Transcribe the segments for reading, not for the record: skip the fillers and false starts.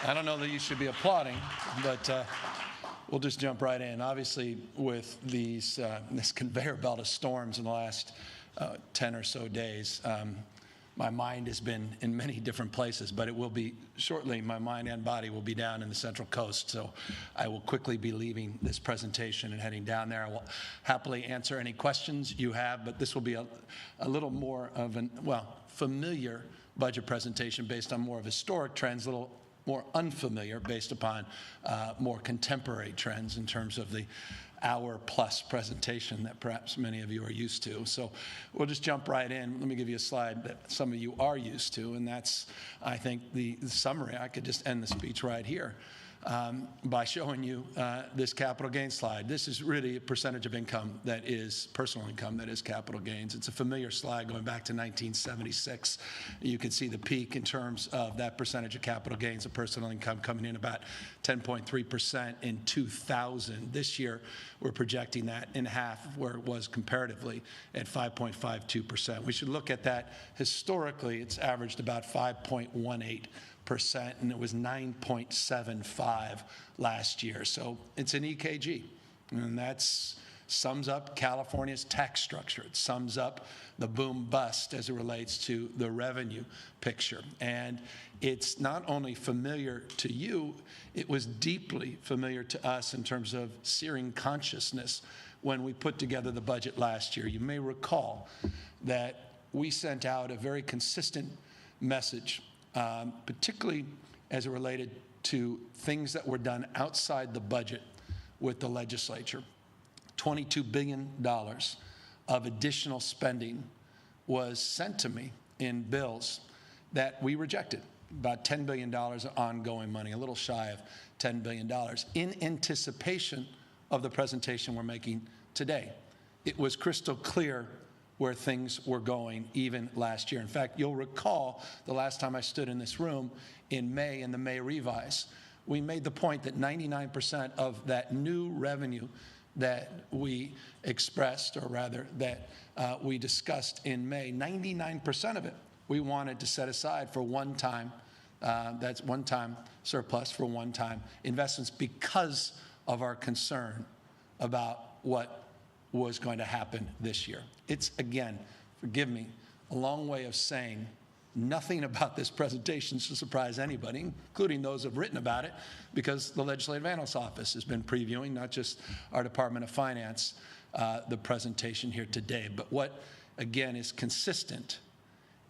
I don't know that you should be applauding, but we'll just jump right in. Obviously, with these this conveyor belt of storms in the last 10 or so days, my mind has been in many different places, but it will be shortly, my mind and body will be down in the Central Coast. So I will quickly be leaving this presentation and heading down there. I will happily answer any questions you have, but this will be a little more of an, familiar budget presentation based on more of historic trends, a little more unfamiliar based upon more contemporary trends in terms of the hour-plus presentation that perhaps many of you are used to. So we'll just jump right in. Let me give you a slide that some of you are used to, and that's, I think, the summary. I could just end the speech right here by showing you this capital gains slide. This is really a percentage of income that is personal income that is capital gains. It's a familiar slide going back to 1976. You can see the peak in terms of that percentage of capital gains of personal income coming in about 10.3% in 2000. This year, we're projecting that in half of where it was comparatively at 5.52%. We should look at that historically. It's averaged about 5.18%, and it was 9.75 last year. So it's an EKG, and that sums up California's tax structure. It sums up the boom bust as it relates to the revenue picture. And it's not only familiar to you, it was deeply familiar to us in terms of searing consciousness when we put together the budget last year. You may recall that we sent out a very consistent message, particularly as it related to things that were done outside the budget with the legislature. $22 billion of additional spending was sent to me in bills that we rejected. About $10 billion of ongoing money, a little shy of $10 billion, in anticipation of the presentation we're making today. It was crystal clear where things were going even last year. In fact, you'll recall the last time I stood in this room in May, in the May revise, we made the point that 99% of that new revenue that we expressed, or rather that we discussed in May, 99% of it we wanted to set aside for one-time, that's one-time surplus for one-time investments because of our concern about what was going to happen this year. It's, again, forgive me, a long way of saying nothing about this presentation should surprise anybody, including those who have written about it, because the Legislative Analyst's Office has been previewing, not just our Department of Finance, the presentation here today. But what, again, is consistent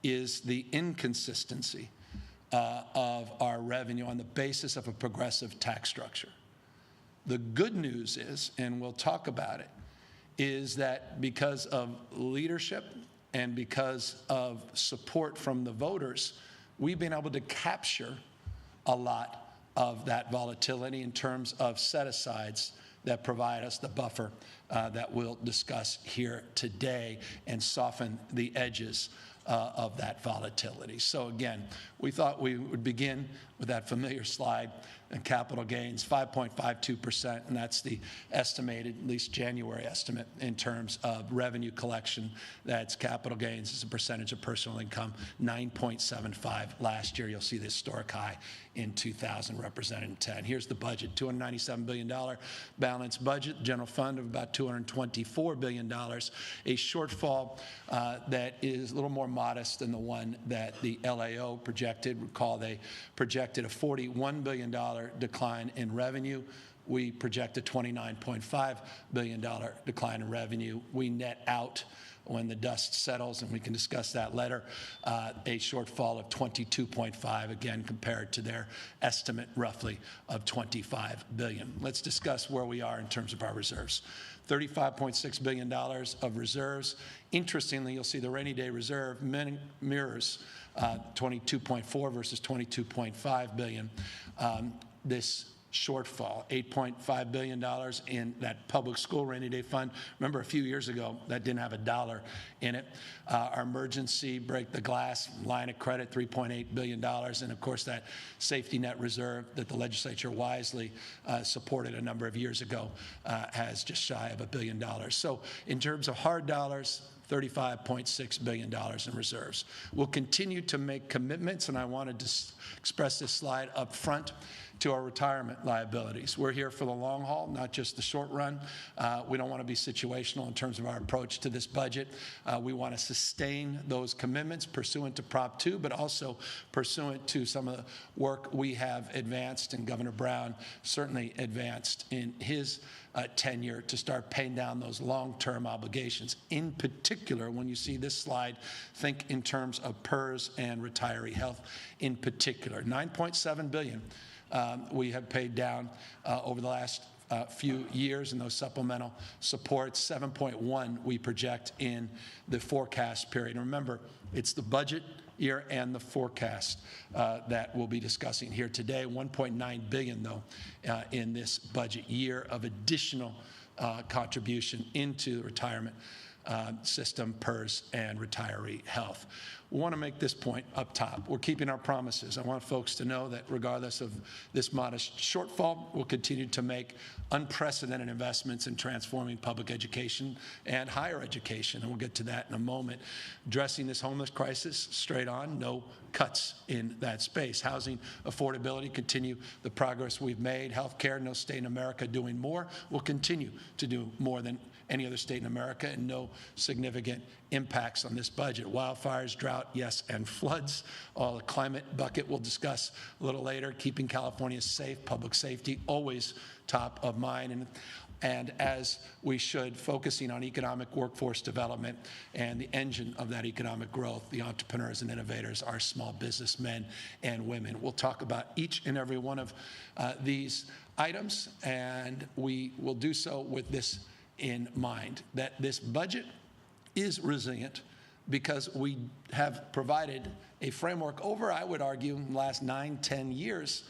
is the inconsistency of our revenue on the basis of a progressive tax structure. The good news is, and we'll talk about it, is that because of leadership and because of support from the voters, we've been able to capture a lot of that volatility in terms of set-asides that provide us the buffer that we'll discuss here today and soften the edges of that volatility. So again, we thought we would begin with that familiar slide, and capital gains, 5.52%, and that's the estimated, at least January estimate, in terms of revenue collection. That's capital gains as a percentage of personal income, 9.75 last year. You'll see the historic high in 2000 represented in 10. Here's the budget, $297 billion balanced budget, general fund of about $224 billion, a shortfall that is a little more modest than the one that the LAO projected. Recall they projected a $41 billion decline in revenue. We project a $29.5 billion decline in revenue. We net out, when the dust settles, and we can discuss that later, a shortfall of 22.5, again, compared to their estimate roughly of 25 billion. Let's discuss where we are in terms of our reserves. $35.6 billion of reserves. Interestingly, you'll see the rainy day reserve mirrors 22.4 versus 22.5 billion. This shortfall, $8.5 billion in that public school rainy day fund. Remember, a few years ago, that didn't have a dollar in it. Our emergency break the glass line of credit, $3.8 billion. And of course, that safety net reserve that the legislature wisely supported a number of years ago has just shy of $1 billion. So in terms of hard dollars, $35.6 billion in reserves. We'll continue to make commitments, and I wanted to express this slide up front, to our retirement liabilities. We're here for the long haul, not just the short run. We don't want to be situational in terms of our approach to this budget. We want to sustain those commitments pursuant to Prop 2, but also pursuant to some of the work we have advanced, and Governor Brown certainly advanced in his tenure, to start paying down those long-term obligations. In particular, when you see this slide, think in terms of PERS and retiree health in particular. $9.7 billion we have paid down over the last few years in those supplemental supports. 7.1 we project in the forecast period. And remember, it's the budget year and the forecast that we'll be discussing here today. 1.9 billion, though, in this budget year of additional contribution into the retirement system, PERS, and retiree health. We want to make this point up top. We're keeping our promises. I want folks to know that regardless of this modest shortfall, we'll continue to make unprecedented investments in transforming public education and higher education, and we'll get to that in a moment. Addressing this homeless crisis straight on, no cuts in that space. Housing affordability, continue the progress we've made. Healthcare, no state in America doing more. We'll continue to do more than any other state in America, and no significant impacts on this budget. Wildfires, drought, yes, and floods. All the climate bucket we'll discuss a little later. Keeping California safe, public safety, always top of mind. And as we should, focusing on economic workforce development and the engine of that economic growth, the entrepreneurs and innovators, our small businessmen and women. We'll talk about each and every one of these items, and we will do so with this in mind, that this budget is resilient because we have provided a framework over, I would argue, in the last 9-10 years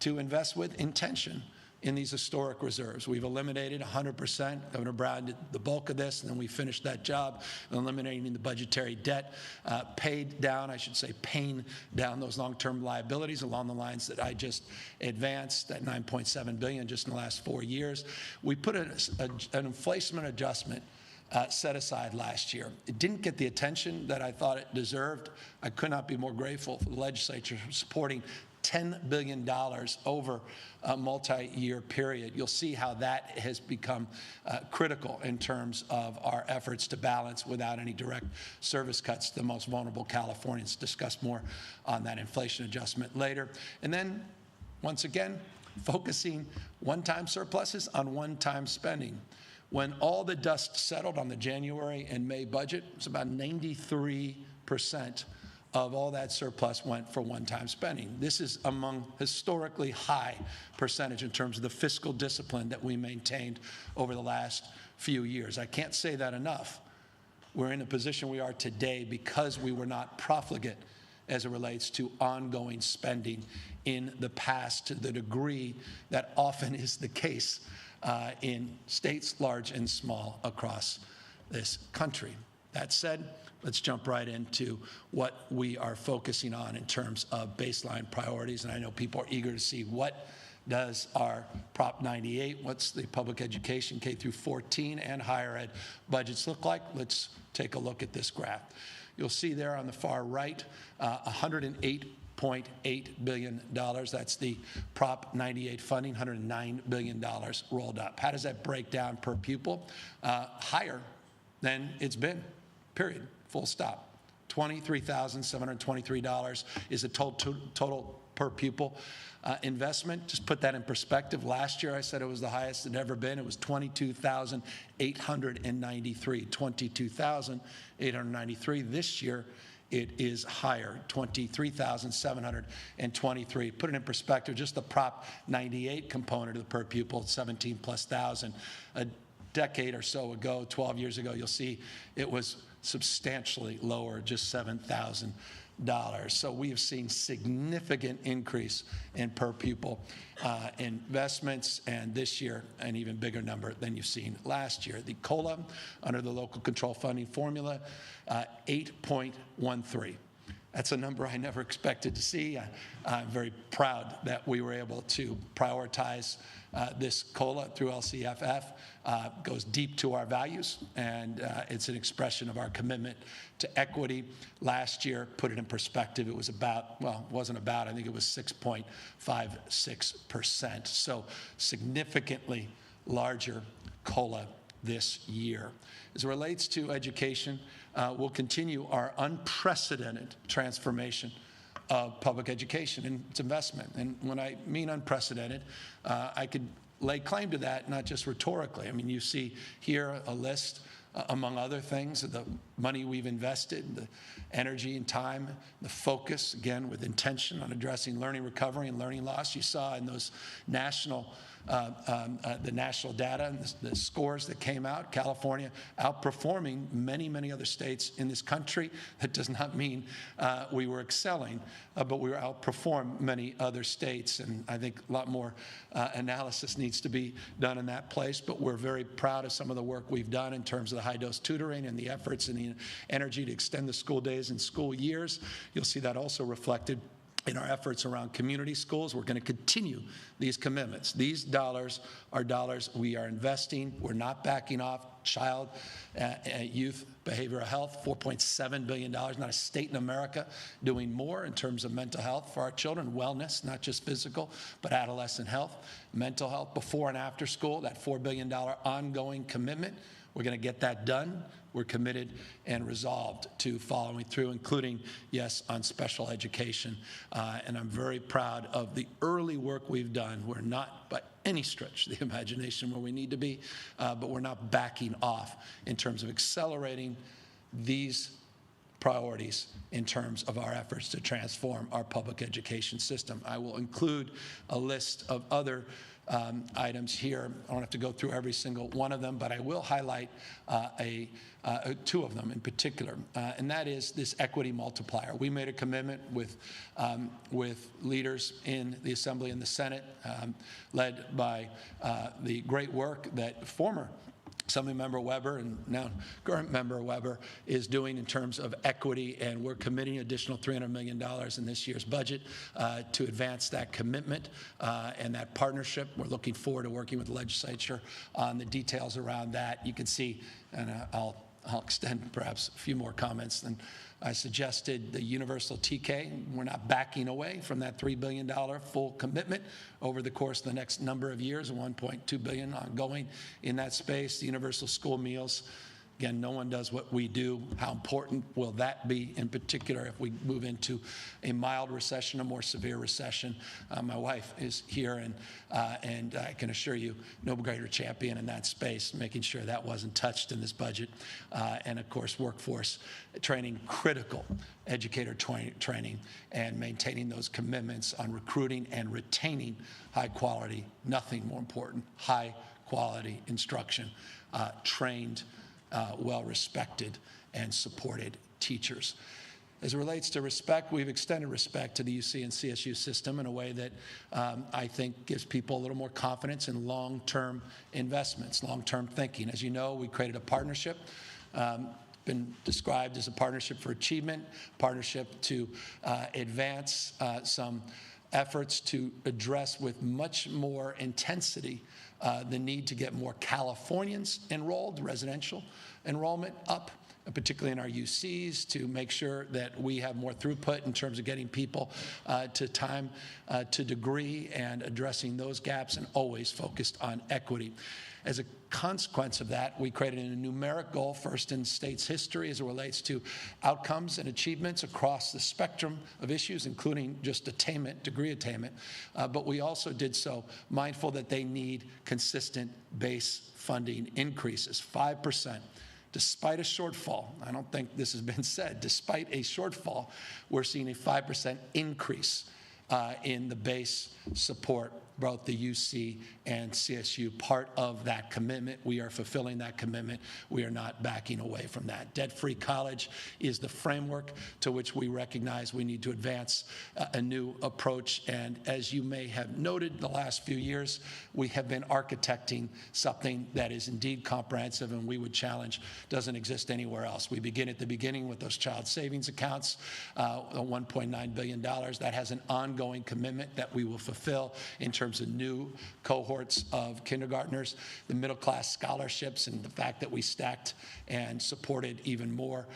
to invest with intention in these historic reserves. We've eliminated 100%. Governor Brown did the bulk of this, and then we finished that job eliminating the budgetary debt, paid down, I should say, paying down those long-term liabilities along the lines that I just advanced, that $9.7 billion just in the last 4 years. We put an inflation adjustment set aside last year. It didn't get the attention that I thought it deserved. I could not be more grateful for the legislature supporting $10 billion over a multi-year period. You'll see how that has become critical in terms of our efforts to balance without any direct service cuts to the most vulnerable Californians. Discuss more on that inflation adjustment later. And then, once again, focusing one-time surpluses on one-time spending. When all the dust settled on the January and May budget, it was about 93% of all that surplus went for one-time spending. This is among historically high percentage in terms of the fiscal discipline that we maintained over the last few years. I can't say that enough. We're in the position we are today because we were not profligate as it relates to ongoing spending in the past to the degree that often is the case in states large and small across this country. That said, let's jump right into what we are focusing on in terms of baseline priorities. And I know people are eager to see what does our Prop 98, what's the public education K through 14 and higher ed budgets look like. Let's take a look at this graph. You'll see there on the far right, $108.8 billion. That's the Prop 98 funding, $109 billion rolled up. How does that break down per pupil? Higher than it's been, period, full stop. $23,723 is the total per pupil investment. Just put that in perspective. Last year, I said it was the highest it had ever been. It was $22,893. $22,893. This year, it is higher, $23,723. Put it in perspective, just the Prop 98 component of the per pupil, 17,000+. A decade or so ago, 12 years ago, you'll see it was substantially lower, just $7,000. So we have seen significant increase in per pupil investments, and this year an even bigger number than you've seen last year. The COLA under the local control funding formula, 8.13. That's a number I never expected to see. I'm very proud that we were able to prioritize this COLA through LCFF. Goes deep to our values, and it's an expression of our commitment to equity. Last year, put it in perspective, it was about, well, it wasn't about, I think it was 6.56%. So significantly larger COLA this year. As it relates to education, we'll continue our unprecedented transformation of public education and its investment. And when I mean unprecedented, I could lay claim to that, not just rhetorically. I mean, you see here a list, among other things, of the money we've invested, the energy and time, the focus, again, with intention on addressing learning recovery and learning loss. You saw in those national the national data and the scores that came out, California outperforming many, many other states in this country. That does not mean we were excelling, but we were outperformed many other states. And I think a lot more analysis needs to be done in that place. But we're very proud of some of the work we've done in terms of the high-dose tutoring and the efforts and the energy to extend the school days and school years. You'll see that also reflected in our efforts around community schools. We're going to continue these commitments. These dollars are dollars we are investing. We're not backing off. Child, youth, behavioral health, $4.7 billion. Not a state in America doing more in terms of mental health for our children, wellness, not just physical, but adolescent health, mental health, before and after school, that $4 billion ongoing commitment. We're going to get that done. We're committed and resolved to following through, including, yes, on special education. And I'm very proud of the early work we've done. We're not, by any stretch of the imagination, where we need to be, but we're not backing off in terms of accelerating these priorities in terms of our efforts to transform our public education system. I will include a list of other items here. I don't have to go through every single one of them, but I will highlight two of them in particular, and that is this equity multiplier. We made a commitment with leaders in the Assembly and the Senate, led by the great work that former Assemblymember Weber and now current member Weber is doing in terms of equity, and we're committing additional $300 million in this year's budget to advance that commitment and that partnership. We're looking forward to working with the legislature on the details around that. You can see, and I'll extend perhaps a few more comments than I suggested, the universal TK. We're not backing away from that $3 billion full commitment over the course of the next number of years, $1.2 billion ongoing in that space. The universal school meals. Again, no one does what we do. How important will that be, in particular, if we move into a mild recession, a more severe recession? My wife is here, and I can assure you, no greater champion in that space, making sure that wasn't touched in this budget. And, of course, workforce training, critical educator training, and maintaining those commitments on recruiting and retaining high quality, nothing more important, high quality instruction, trained, well-respected and supported teachers. As it relates to respect, we've extended respect to the UC and CSU system in a way that I think gives people a little more confidence in long-term investments, long-term thinking. As you know, we created a partnership, been described as a partnership for achievement, partnership to advance some efforts to address with much more intensity the need to get more Californians enrolled, residential enrollment up, particularly in our UCs, to make sure that we have more throughput in terms of getting people to time to degree and addressing those gaps, and always focused on equity. As a consequence of that, we created a numeric goal, first in state's history, as it relates to outcomes and achievements across the spectrum of issues, including just attainment, degree attainment. But we also did so mindful that they need consistent base funding increases, 5%. Despite a shortfall, I don't think this has been said, despite a shortfall, we're seeing a 5% increase in the base support both the UC and CSU. Part of that commitment, we are fulfilling that commitment. We are not backing away from that. Debt-free college is the framework to which we recognize we need to advance a new approach. And as you may have noted, the last few years, we have been architecting something that is indeed comprehensive and we would challenge doesn't exist anywhere else. We begin at the beginning with those child savings accounts, $1.9 billion. That has an ongoing commitment that we will fulfill in terms of new cohorts of kindergartners, the middle class scholarships, and the fact that we stacked and supported even more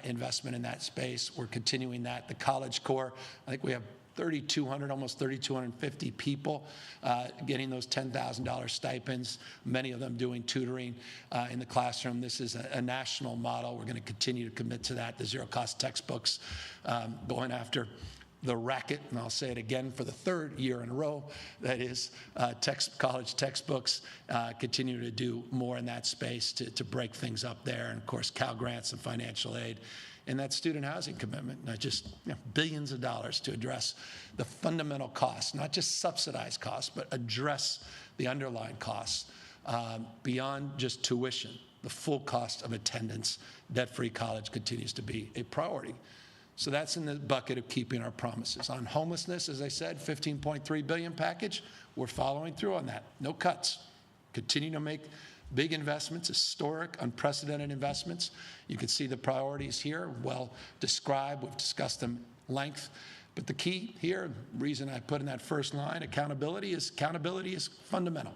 investment in that space. We're continuing that. The College Corps, I think we have 3,200, almost 3,250 people getting those $10,000 stipends, many of them doing tutoring in the classroom. This is a national model. We're going to continue to commit to that. The zero-cost textbooks, going after the racket, and I'll say it again for the third year in a row, that is college textbooks, continue to do more in that space to break things up there, and of course Cal Grants and financial aid. And that student housing commitment, not just billions of dollars to address the fundamental costs, not just subsidized costs, but address the underlying costs beyond just tuition. The full cost of attendance, debt-free college continues to be a priority. So that's in the bucket of keeping our promises. On homelessness, as I said, $15.3 billion package, we're following through on that. No cuts. Continue to make big investments, historic, unprecedented investments. You can see the priorities here, well described. We've discussed them at length. But the key here, the reason I put in that first line, accountability is fundamental.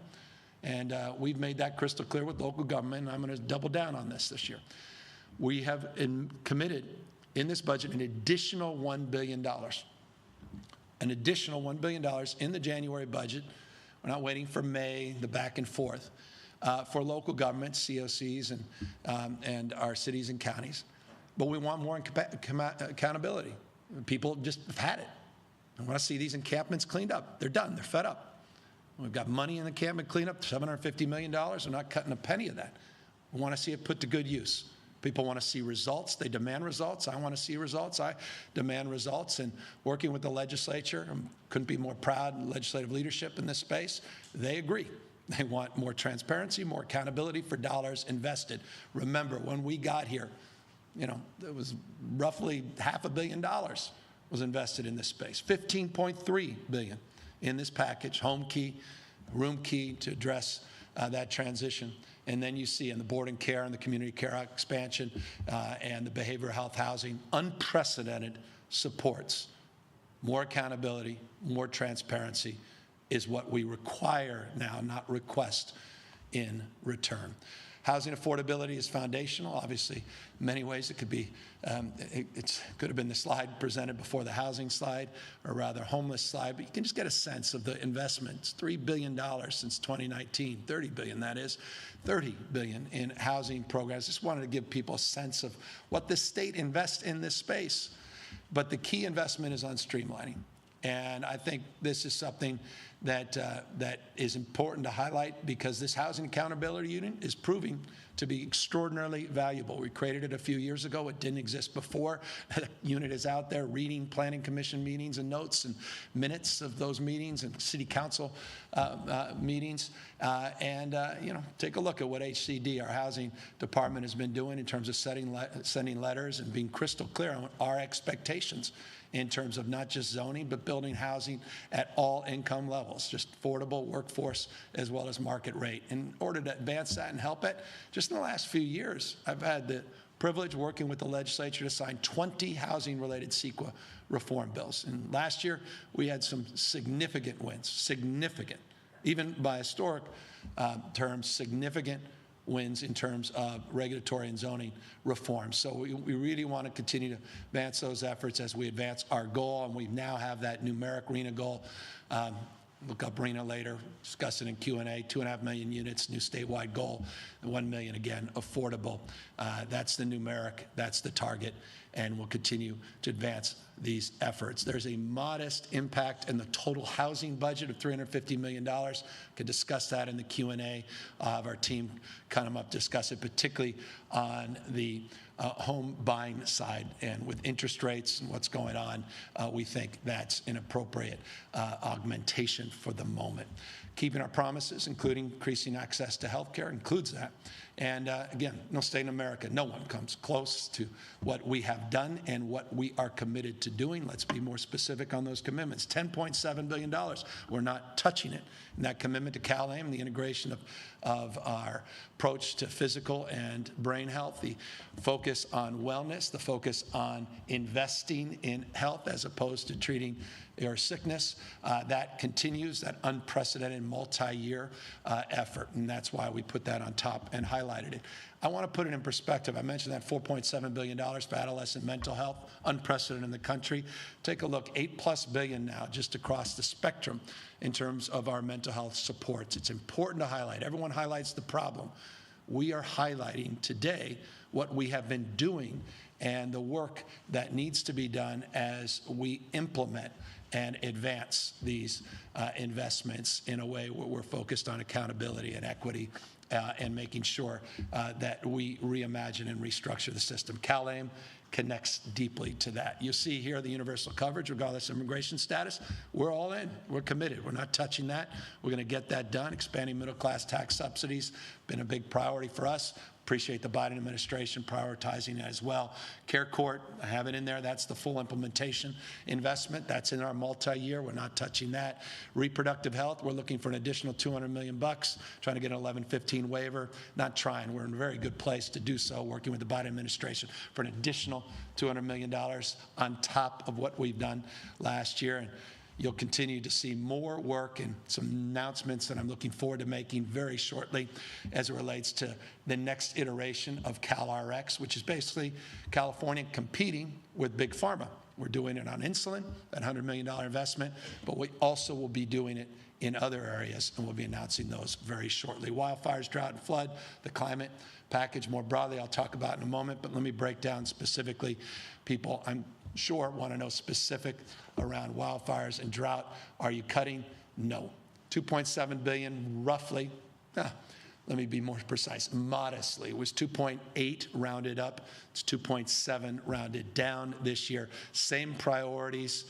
And we've made that crystal clear with local government, and I'm going to double down on this year. We have committed in this budget an additional $1 billion. An additional $1 billion in the January budget. We're not waiting for May, the back and forth. For local governments, COCs, and our cities and counties. But we want more accountability. People just have had it. I want to see these encampments cleaned up. They're done. They're fed up. We've got money in the encampment cleanup, $750 million. We're not cutting a penny of that. We want to see it put to good use. People want to see results. They demand results. I want to see results. I demand results. And working with the legislature, I couldn't be more proud of legislative leadership in this space. They agree. They want more transparency, more accountability for dollars invested. Remember, when we got here, it was roughly $500 million was invested in this space. $15.3 billion in this package, home key, room key to address that transition. And then you see in the board and care and the community care expansion and the behavioral health housing, unprecedented supports. More accountability, more transparency is what we require now, not request in return. Housing affordability is foundational. Obviously, in many ways it could be, it could have been the slide presented before the housing slide, or rather homeless slide, but you can just get a sense of the investments. $3 billion since 2019, $30 billion that is, $30 billion in housing programs. Just wanted to give people a sense of what the state invests in this space. But the key investment is on streamlining. And I think this is something that is important to highlight, because this Housing Accountability Unit is proving to be extraordinarily valuable. We created it a few years ago. It didn't exist before. The unit is out there reading Planning Commission meetings and notes and minutes of those meetings and City Council meetings. Take a look at what HCD, our housing department, has been doing in terms of sending letters and being crystal clear on our expectations in terms of not just zoning, but building housing at all income levels, just affordable, workforce, as well as market rate. In order to advance that and help it, just in the last few years, I've had the privilege working with the legislature to sign 20 housing-related CEQA reform bills. And last year, we had some significant wins, significant, even by historic terms, significant wins in terms of regulatory and zoning reform. So we really want to continue to advance those efforts as we advance our goal, and we now have that numeric RHNA goal. Look up RHNA later, discuss it in Q&A, 2.5 million units, new statewide goal, and 1 million, again, affordable. That's the numeric, that's the target. and we'll continue to advance these efforts. There's a modest impact in the total housing budget of $350 million. We can discuss that in the Q&A. I'll have our team come up, discuss it, particularly on the home buying side. And with interest rates and what's going on, we think that's an appropriate augmentation for the moment. Keeping our promises, including increasing access to health care, includes that. And again, no state in America, no one comes close to what we have done and what we are committed to doing. Let's be more specific on those commitments. $10.7 billion. We're not touching it. And that commitment to CalAIM, the integration of our approach to physical and brain health, the focus on wellness, the focus on investing in health as opposed to treating your sickness, that continues, that unprecedented multi-year effort, and that's why we put that on top and highlighted it. I want to put it in perspective. I mentioned that $4.7 billion for adolescent mental health, unprecedented in the country. Take a look, $8+ billion now just across the spectrum in terms of our mental health supports. It's important to highlight. Everyone highlights the problem. We are highlighting today what we have been doing and the work that needs to be done as we implement and advance these investments in a way where we're focused on accountability and equity and making sure that we reimagine and restructure the system. CalAIM connects deeply to that. You see here the universal coverage, regardless of immigration status. We're all in. We're committed. We're not touching that. We're going to get that done. Expanding middle-class tax subsidies, been a big priority for us. Appreciate the Biden administration prioritizing it as well. Care Court, I have it in there. That's the full implementation investment. That's in our multi-year. We're not touching that. Reproductive health, we're looking for an additional $200 million, trying to get an 1115 waiver. Not trying. We're in a very good place to do so, working with the Biden administration for an additional $200 million on top of what we've done last year. And you'll continue to see more work and some announcements that I'm looking forward to making very shortly as it relates to the next iteration of CalRx, which is basically California competing with Big Pharma. We're doing it on insulin, that $100 million investment, but we also will be doing it in other areas, and we'll be announcing those very shortly. Wildfires, drought, and flood, the climate package more broadly I'll talk about in a moment, but let me break down specifically. People, I'm sure, want to know specific around wildfires and drought. Are you cutting? No. $2.7 billion roughly. Let me be more precise. Modestly. It was 2.8 rounded up. It's 2.7 rounded down this year. Same priorities.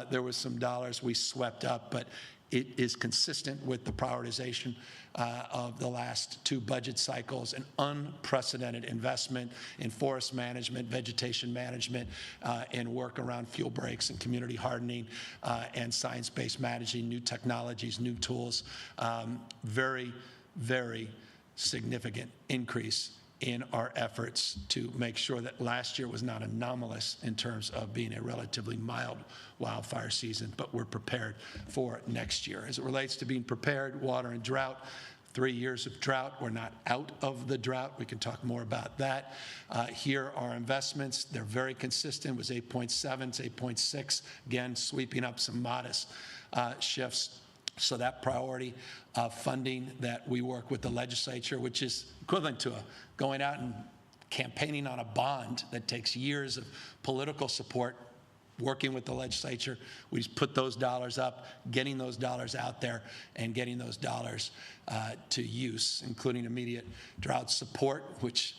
There was some dollars we swept up, but it is consistent with the prioritization of the last two budget cycles, an unprecedented investment in forest management, vegetation management, and work around fuel breaks and community hardening and science-based managing, new technologies, new tools. Very, very significant increase in our efforts to make sure that last year was not anomalous in terms of being a relatively mild wildfire season, but we're prepared for next year. As it relates to being prepared, water and drought, 3 years of drought. We're not out of the drought. We can talk more about that. Here are investments. They're very consistent. It was 8.7 to 8.6. Again, sweeping up some modest shifts. So that priority of funding that we work with the legislature, which is equivalent to going out and campaigning on a bond that takes years of political support, working with the legislature, we just put those dollars up, getting those dollars out there, and getting those dollars to use, including immediate drought support, which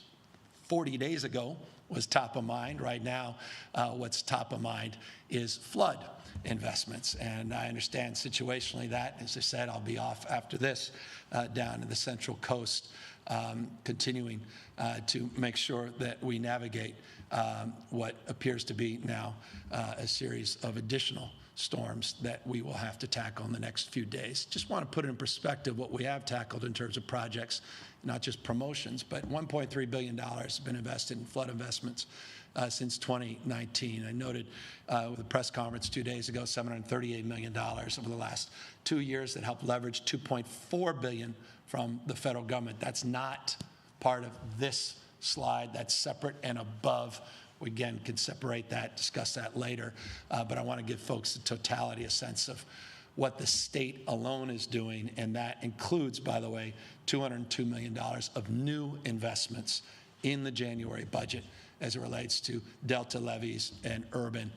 40 days ago was top of mind. Right now, what's top of mind is flood investments. And I understand situationally that, as I said, I'll be off after this down in the Central Coast, continuing to make sure that we navigate what appears to be now a series of additional storms that we will have to tackle in the next few days. Just want to put it in perspective what we have tackled in terms of projects, not just promotions, but $1.3 billion has been invested in flood investments since 2019. I noted with a press conference 2 days ago, $738 million over the last 2 years that helped leverage $2.4 billion from the federal government. That's not part of this slide. That's separate and above. We, again, can separate that, discuss that later. But I want to give folks the totality, a sense of what the state alone is doing, and that includes, by the way, $202 million of new investments in the January budget as it relates to delta levees and urban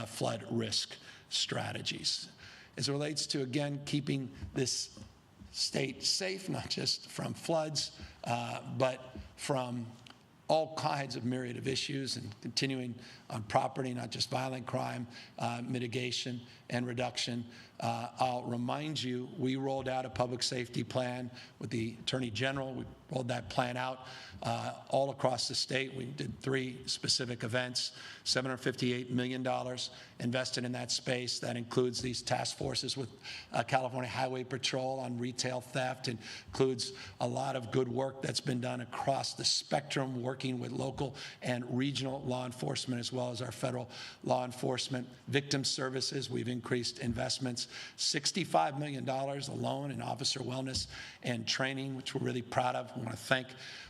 flood risk strategies. As it relates to, again, keeping this state safe, not just from floods, but from all kinds of myriad of issues, and continuing on property, not just violent crime, mitigation and reduction. I'll remind you, we rolled out a public safety plan with the Attorney General. We rolled that plan out all across the state. We did 3 specific events, $758 million invested in that space. That includes these task forces with California Highway Patrol on retail theft. It includes a lot of good work that's been done across the spectrum, working with local and regional law enforcement, as well as our federal law enforcement. Victim services, we've increased investments, $65 million alone in officer wellness and training, which we're really proud of. We want to thank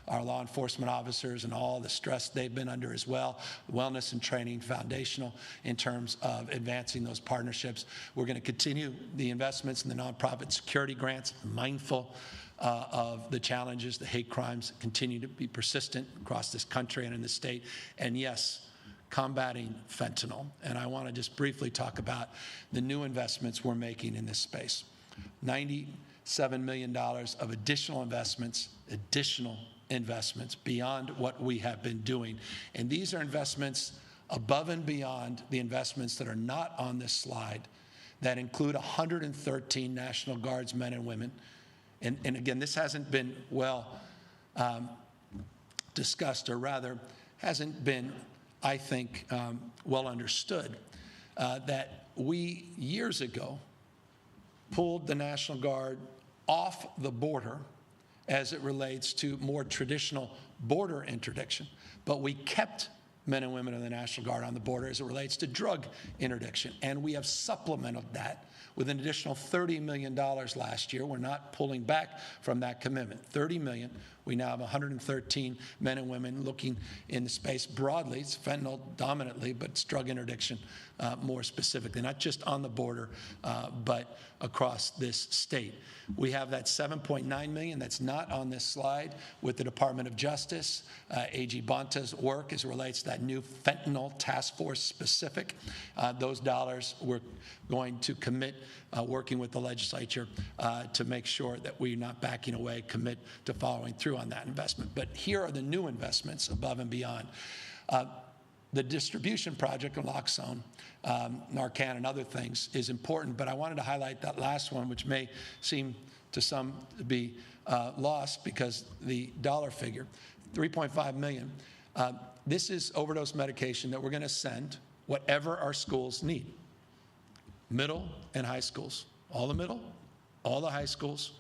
our law enforcement officers and all the stress they've been under as well. Wellness and training foundational in terms of advancing those partnerships. We're going to continue the investments in the nonprofit security grants, mindful of the challenges, the hate crimes that continue to be persistent across this country and in the state. And yes, combating fentanyl. And I want to just briefly talk about the new investments we're making in this space. $97 million of additional investments beyond what we have been doing. And these are investments above and beyond the investments that are not on this slide, that include 113 National Guards men and women. And again, this hasn't been well discussed, or rather hasn't been, I think, well understood, that we years ago pulled the National Guard off the border as it relates to more traditional border interdiction, but we kept men and women of the National Guard on the border as it relates to drug interdiction, and we have supplemented that with an additional $30 million last year. We're not pulling back from that commitment. $30 million. We now have 113 men and women looking in the space broadly. It's fentanyl dominantly, but it's drug interdiction more specifically, not just on the border, but across this state. We have that $7.9 million that's not on this slide with the Department of Justice, AG Bonta's work as it relates to that new fentanyl task force specific. Those dollars we're going to commit, working with the legislature to make sure that we're not backing away, commit to following through on that investment. But here are the new investments above and beyond. The distribution project in Naloxone, Narcan and other things is important, but I wanted to highlight that last one, which may seem to some to be lost because the dollar figure, $3.5 million. This is overdose medication that we're going to send whatever our schools need. Middle and high schools, all the middle, all the high schools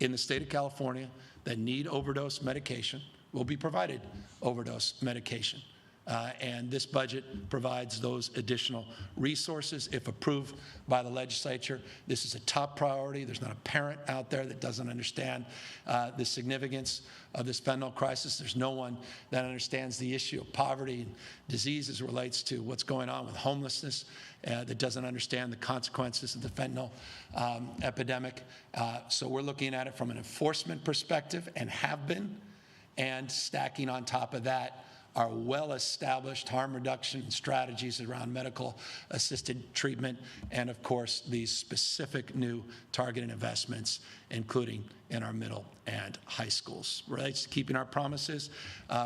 in the state of California that need overdose medication will be provided overdose medication. And this budget provides those additional resources. If approved by the legislature, this is a top priority. There's not a parent out there that doesn't understand the significance of this fentanyl crisis. There's no one that understands the issue of poverty and disease as it relates to what's going on with homelessness, that doesn't understand the consequences of the fentanyl epidemic. So we're looking at it from an enforcement perspective, and have been, and stacking on top of that our well-established harm reduction strategies around medical-assisted treatment, and of course these specific new targeted investments, including in our middle and high schools. Relates to keeping our promises,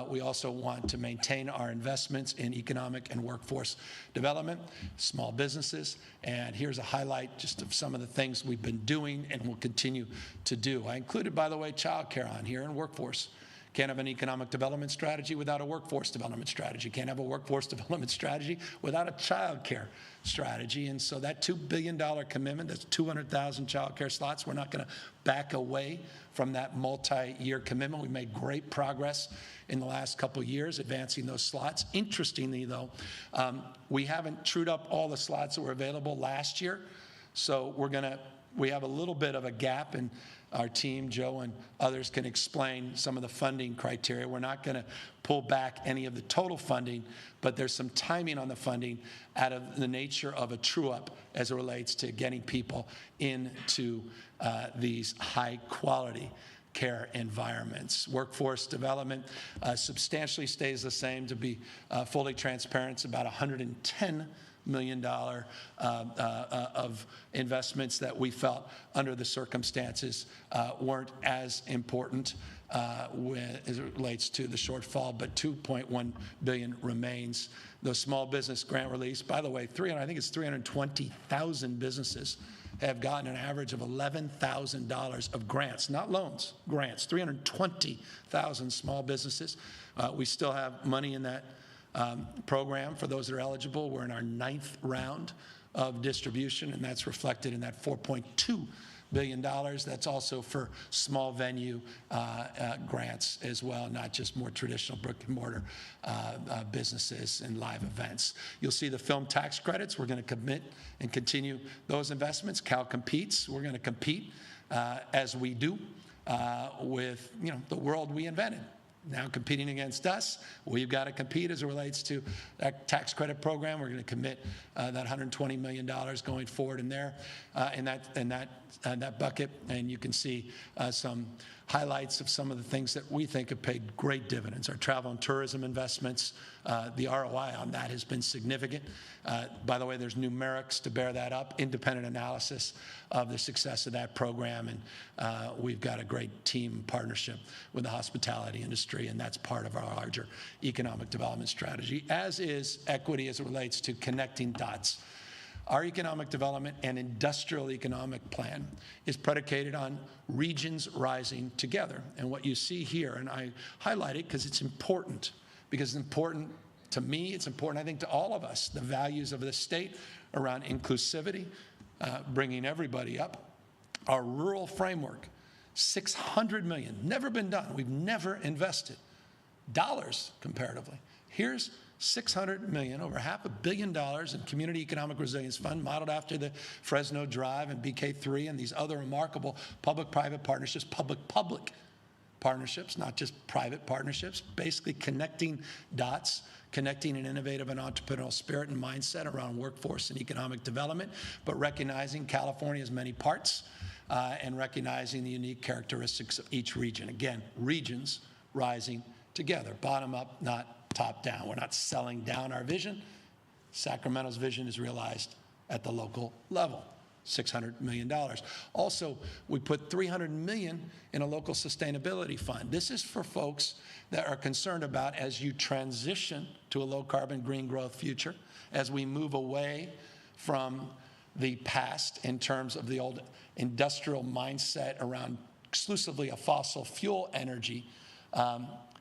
we also want to maintain our investments in economic and workforce development, small businesses, and here's a highlight just of some of the things we've been doing and will continue to do. I included, by the way, child care on here and workforce. Can't have an economic development strategy without a workforce development strategy. Can't have a workforce development strategy without a child care strategy. And so that $2 billion commitment, that's 200,000 child care slots. We're not going to back away from that multi-year commitment. We made great progress in the last couple of years advancing those slots. Interestingly, though, we haven't trued up all the slots that were available last year. So we have a little bit of a gap, and our team, Joe and others, can explain some of the funding criteria. We're not going to pull back any of the total funding, but there's some timing on the funding out of the nature of a true-up as it relates to getting people into these high-quality healthcare environments. Workforce development substantially stays the same. To be fully transparent, it's about $110 million of investments that we felt under the circumstances weren't as important as it relates to the shortfall, but $2.1 billion remains. The small business grant release, by the way, I think it's 320,000 businesses have gotten an average of $11,000 of grants, not loans, grants, 320,000 small businesses. We still have money in that program for those that are eligible. We're in our 9th round of distribution, and that's reflected in that $4.2 billion. That's also for small venue grants as well, not just more traditional brick and mortar businesses and live events. You'll see the film tax credits. We're going to commit and continue those investments. Cal competes. We're going to compete as we do with the world we invented. Now competing against us, we've got to compete as it relates to that tax credit program. We're going to commit that $120 million going forward in there, in that bucket. And you can see some highlights of some of the things that we think have paid great dividends. Our travel and tourism investments, the ROI on that has been significant. By the way, there's numerics to bear that up, independent analysis of the success of that program. And we've got a great team partnership with the hospitality industry, and that's part of our larger economic development strategy, as is equity as it relates to connecting dots. Our economic development and industrial economic plan is predicated on regions rising together. And what you see here, and I highlight it because it's important to me, it's important, I think, to all of us, the values of the state around inclusivity, bringing everybody up. Our rural framework, $600 million, never been done. We've never invested dollars comparatively. Here's $600 million, over $500 million in Community Economic Resilience Fund, modeled after the Fresno Drive and BK3 and these other remarkable public-private partnerships, public-public partnerships, not just private partnerships, basically connecting dots, connecting an innovative and entrepreneurial spirit and mindset around workforce and economic development, but recognizing California's many parts and recognizing the unique characteristics of each region. Again, regions rising together, bottom up, not top down. We're not selling down our vision. Sacramento's vision is realized at the local level, $600 million. Also, we put $300 million in a local sustainability fund. This is for folks that are concerned about, as you transition to a low-carbon green growth future, as we move away from the past in terms of the old industrial mindset around exclusively a fossil fuel energy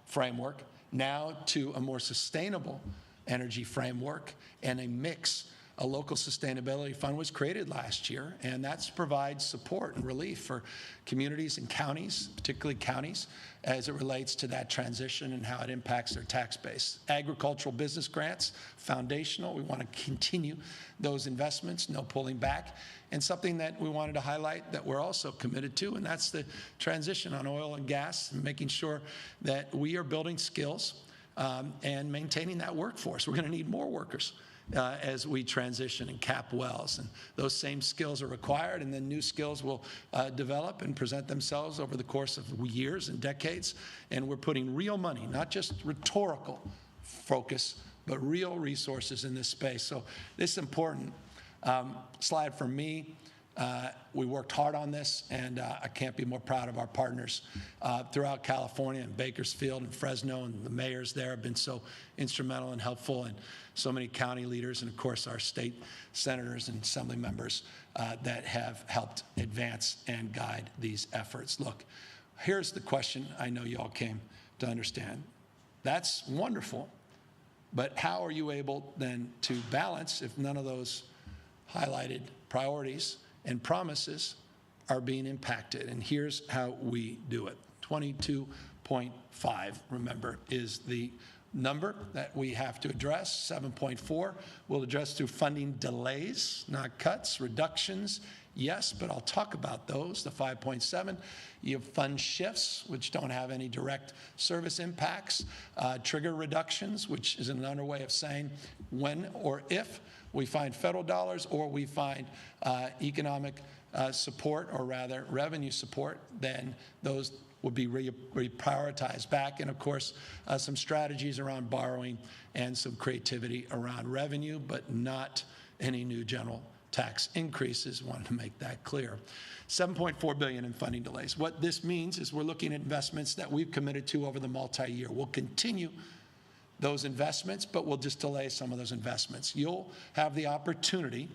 framework, now to a more sustainable energy framework and a mix. A local sustainability fund was created last year, and that's to provide support and relief for communities and counties, particularly counties, as it relates to that transition and how it impacts their tax base. Agricultural business grants, foundational. We want to continue those investments, no pulling back. And something that we wanted to highlight that we're also committed to, and that's the transition on oil and gas, and making sure that we are building skills and maintaining that workforce. We're going to need more workers as we transition and cap wells. And those same skills are required, and then new skills will develop and present themselves over the course of years and decades. And we're putting real money, not just rhetorical focus, but real resources in this space. So this is important. Slide for me. We worked hard on this, and I can't be more proud of our partners throughout California and Bakersfield and Fresno, and the mayors there have been so instrumental and helpful, and so many county leaders, and of course our state senators and assembly members that have helped advance and guide these efforts. Look, here's the question I know you all came to understand. That's wonderful, but how are you able then to balance if none of those highlighted priorities and promises are being impacted? And here's how we do it. 22.5, remember, is the number that we have to address. 7.4 we'll address through funding delays, not cuts, reductions, yes, but I'll talk about those. The 5.7, you have fund shifts, which don't have any direct service impacts, trigger reductions, which is another way of saying when or if we find federal dollars or we find economic support, or rather revenue support, then those will be reprioritized back. And of course, some strategies around borrowing and some creativity around revenue, but not any new general tax increases. Wanted to make that clear. $7.4 billion in funding delays. What this means is we're looking at investments that we've committed to over the multi-year. We'll continue those investments, but we'll just delay some of those investments. You'll have the opportunity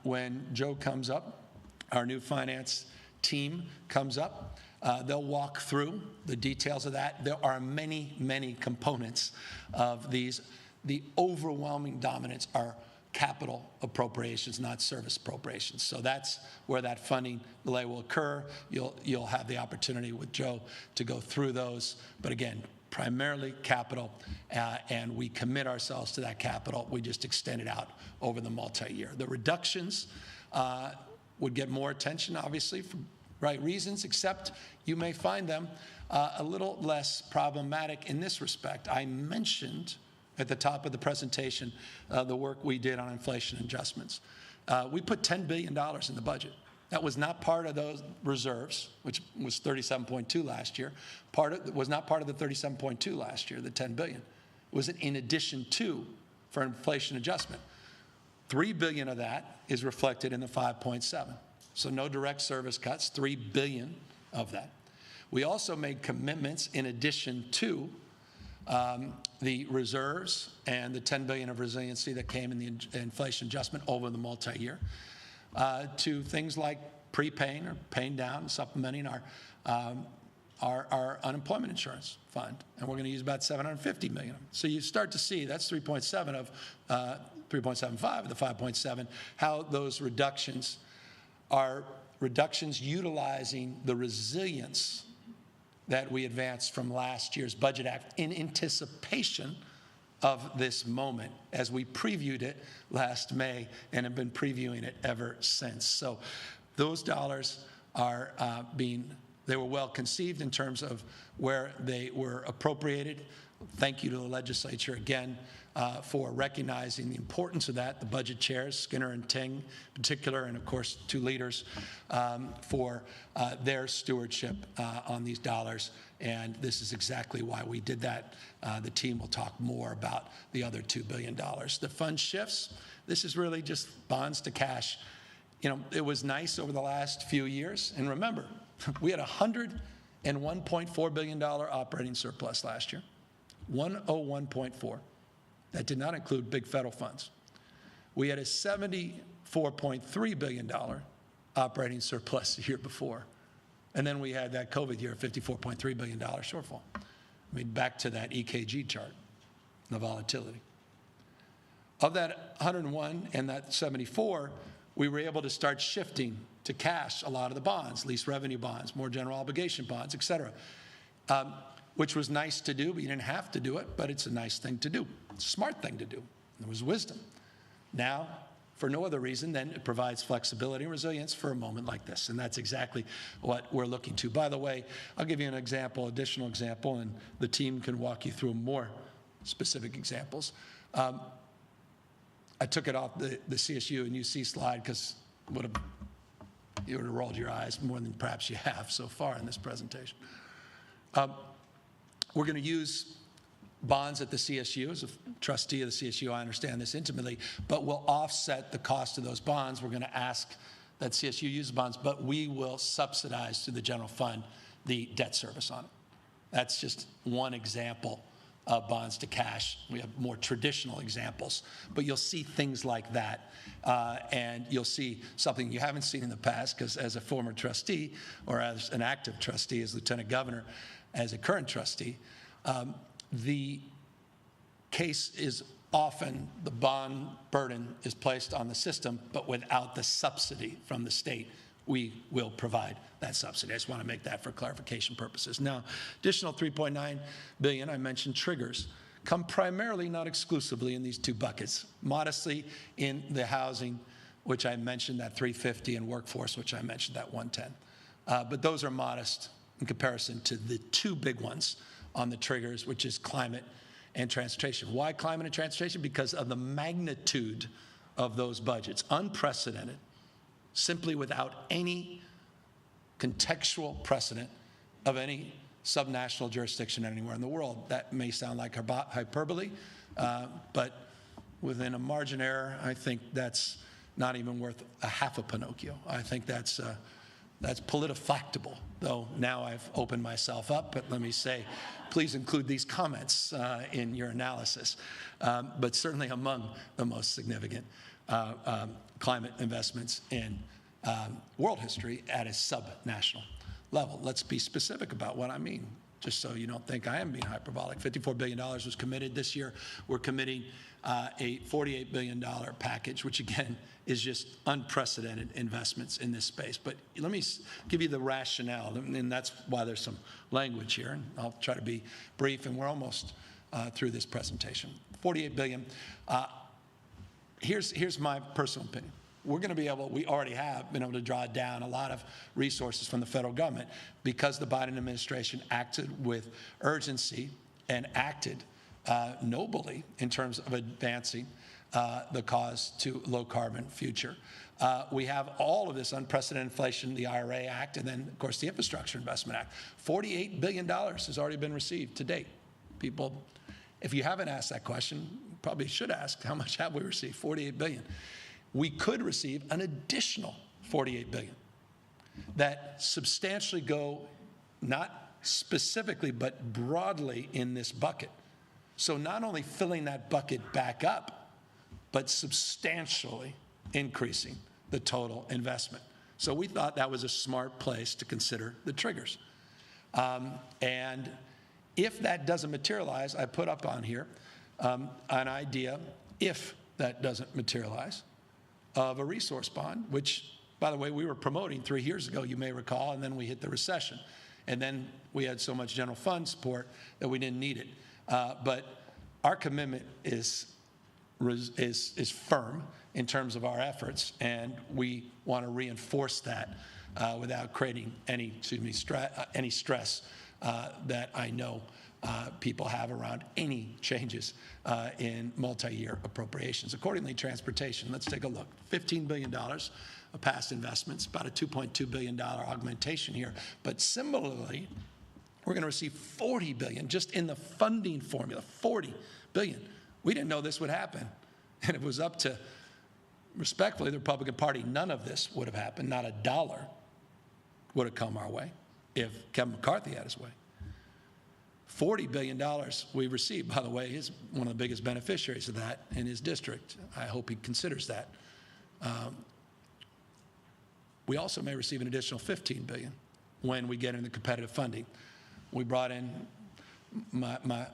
when Joe comes up, our new finance team comes up, they'll walk through the details of that. There are many, many components of these. The overwhelming dominance are capital appropriations, not service appropriations. So that's where that funding delay will occur. You'll have the opportunity with Joe to go through those. But again, primarily capital, and we commit ourselves to that capital. We just extend it out over the multi-year. The reductions would get more attention, obviously, for right reasons, except you may find them a little less problematic in this respect. I mentioned at the top of the presentation the work we did on inflation adjustments. We put $10 billion in the budget. That was not part of those reserves, which was 37.2 last year. Was not part of the 37.2 last year, the 10 billion. It was in addition to for inflation adjustment. 3 billion of that is reflected in the 5.7. So no direct service cuts, 3 billion of that. We also made commitments in addition to the reserves and the 10 billion of resiliency that came in the inflation adjustment over the multi-year to things like prepaying or paying down, supplementing our unemployment insurance fund, and we're going to use about 750 million. So you start to see that's 3.7 of 3.75 of the 5.7. How those reductions are reductions utilizing the resilience that we advanced from last year's Budget Act in anticipation of this moment as we previewed it last May and have been previewing it ever since. So those dollars are they were well conceived in terms of where they were appropriated. Thank you to the legislature again for recognizing the importance of that. The budget chairs, Skinner and Ting in particular, and of course 2 leaders for their stewardship on these dollars. And this is exactly why we did that. The team will talk more about the other $2 billion. The fund shifts, this is really just bonds to cash. You know, it was nice over the last few years. And remember, we had a $101.4 billion operating surplus last year. 101.4. That did not include big federal funds. We had a $74.3 billion operating surplus the year before. And then we had that COVID year, $54.3 billion shortfall. I mean, back to that EKG chart, the volatility. Of that 101 and that 74, we were able to start shifting to cash a lot of the bonds, lease revenue bonds, more general obligation bonds, et cetera, which was nice to do, but you didn't have to do it, but it's a nice thing to do. It's a smart thing to do. There was wisdom. Now, for no other reason than it provides flexibility and resilience for a moment like this, and that's exactly what we're looking to. By the way, I'll give you an example, additional example, and the team can walk you through more specific examples. I took it off the CSU and UC slide because you would have rolled your eyes more than perhaps you have so far in this presentation. We're going to use bonds at the CSU. As a trustee of the CSU, I understand this intimately, but we'll offset the cost of those bonds. We're going to ask that CSU use the bonds, but we will subsidize through the general fund the debt service on it. That's just one example of bonds to cash. We have more traditional examples, but you'll see things like that, and you'll see something you haven't seen in the past, because as a former trustee, or as an active trustee, as lieutenant governor, as a current trustee, the case is often the bond burden is placed on the system, but without the subsidy from the state. We will provide that subsidy. I just want to make that for clarification purposes. Now, additional $3.9 billion, I mentioned triggers, come primarily, not exclusively, in these 2 buckets. Modestly in the housing, which I mentioned, that 350, and workforce, which I mentioned, that 110. But those are modest in comparison to the 2 big ones on the triggers, which is climate and transportation. Why climate and transportation? Because of the magnitude of those budgets. Unprecedented, simply without any contextual precedent of any subnational jurisdiction anywhere in the world. That may sound like hyperbole, but within a margin error, I think that's not even worth a half a Pinocchio. I think that's politifactable, though now I've opened myself up, but let me say, please include these comments in your analysis. But certainly among the most significant climate investments in world history at a subnational level. Let's be specific about what I mean, just so you don't think I am being hyperbolic. $54 billion was committed this year. We're committing a $48 billion package, which again is just unprecedented investments in this space. But let me give you the rationale, and that's why there's some language here, and I'll try to be brief, and we're almost through this presentation. $48 billion. Here's my personal opinion. We're going to be able, we already have been able to draw down a lot of resources from the federal government because the Biden administration acted with urgency and acted nobly in terms of advancing the cause to low carbon future. We have all of this unprecedented inflation, the IRA Act, and then, of course, the Infrastructure Investment Act. $48 billion has already been received to date. People, if you haven't asked that question, you probably should ask, how much have we received? $48 billion. We could receive an additional $48 billion that substantially go, not specifically, but broadly in this bucket. So not only filling that bucket back up, but substantially increasing the total investment. So we thought that was a smart place to consider the triggers. And if that doesn't materialize, I put up on here an idea, if that doesn't materialize, of a resource bond, which, by the way, we were promoting 3 years ago, you may recall, and then we hit the recession. And then we had so much general fund support that we didn't need it. But our commitment is firm in terms of our efforts, and we want to reinforce that without creating any stress that I know people have around any changes in multi-year appropriations. Accordingly, transportation, let's take a look. $15 billion of past investments, about a $2.2 billion augmentation here. But similarly, we're going to receive $40 billion just in the funding formula, $40 billion. We didn't know this would happen. And it was up to, respectfully, the Republican Party. None of this would have happened. Not a dollar would have come our way if Kevin McCarthy had his way. $40 billion we received, by the way, he's one of the biggest beneficiaries of that in his district. I hope he considers that. We also may receive an additional $15 billion when we get into competitive funding. We brought in my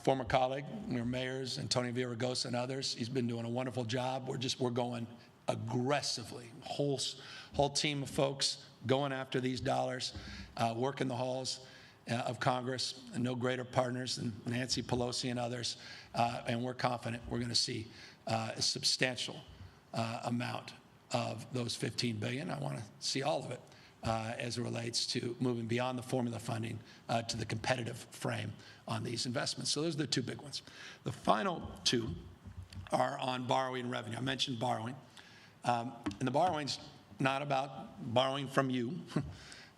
former colleague, your mayors, Antonio Villaraigosa and others. He's been doing a wonderful job. We're going aggressively, whole team of folks going after these dollars, working the halls of Congress, and no greater partners than Nancy Pelosi and others, and we're confident we're going to see a substantial amount of those $15 billion. I want to see all of it as it relates to moving beyond the formula funding to the competitive frame on these investments. So those are the two big ones. The final two are on borrowing and revenue. I mentioned borrowing, and the borrowing's not about borrowing from you.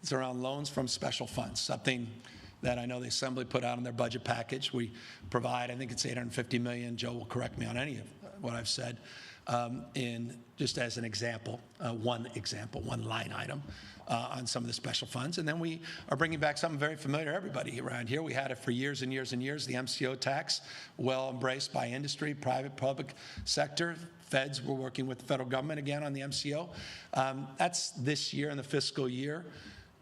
It's around loans from special funds, something that I know the Assembly put out in their budget package. We provide, I think it's $850 million. Joe will correct me on any of what I've said. In just as an example, one line item on some of the special funds. And then we are bringing back something very familiar to everybody around here. We had it for years and years and years, the MCO tax, well embraced by industry, private, public sector. Feds, we're working with the federal government again on the MCO. That's this year in the fiscal year.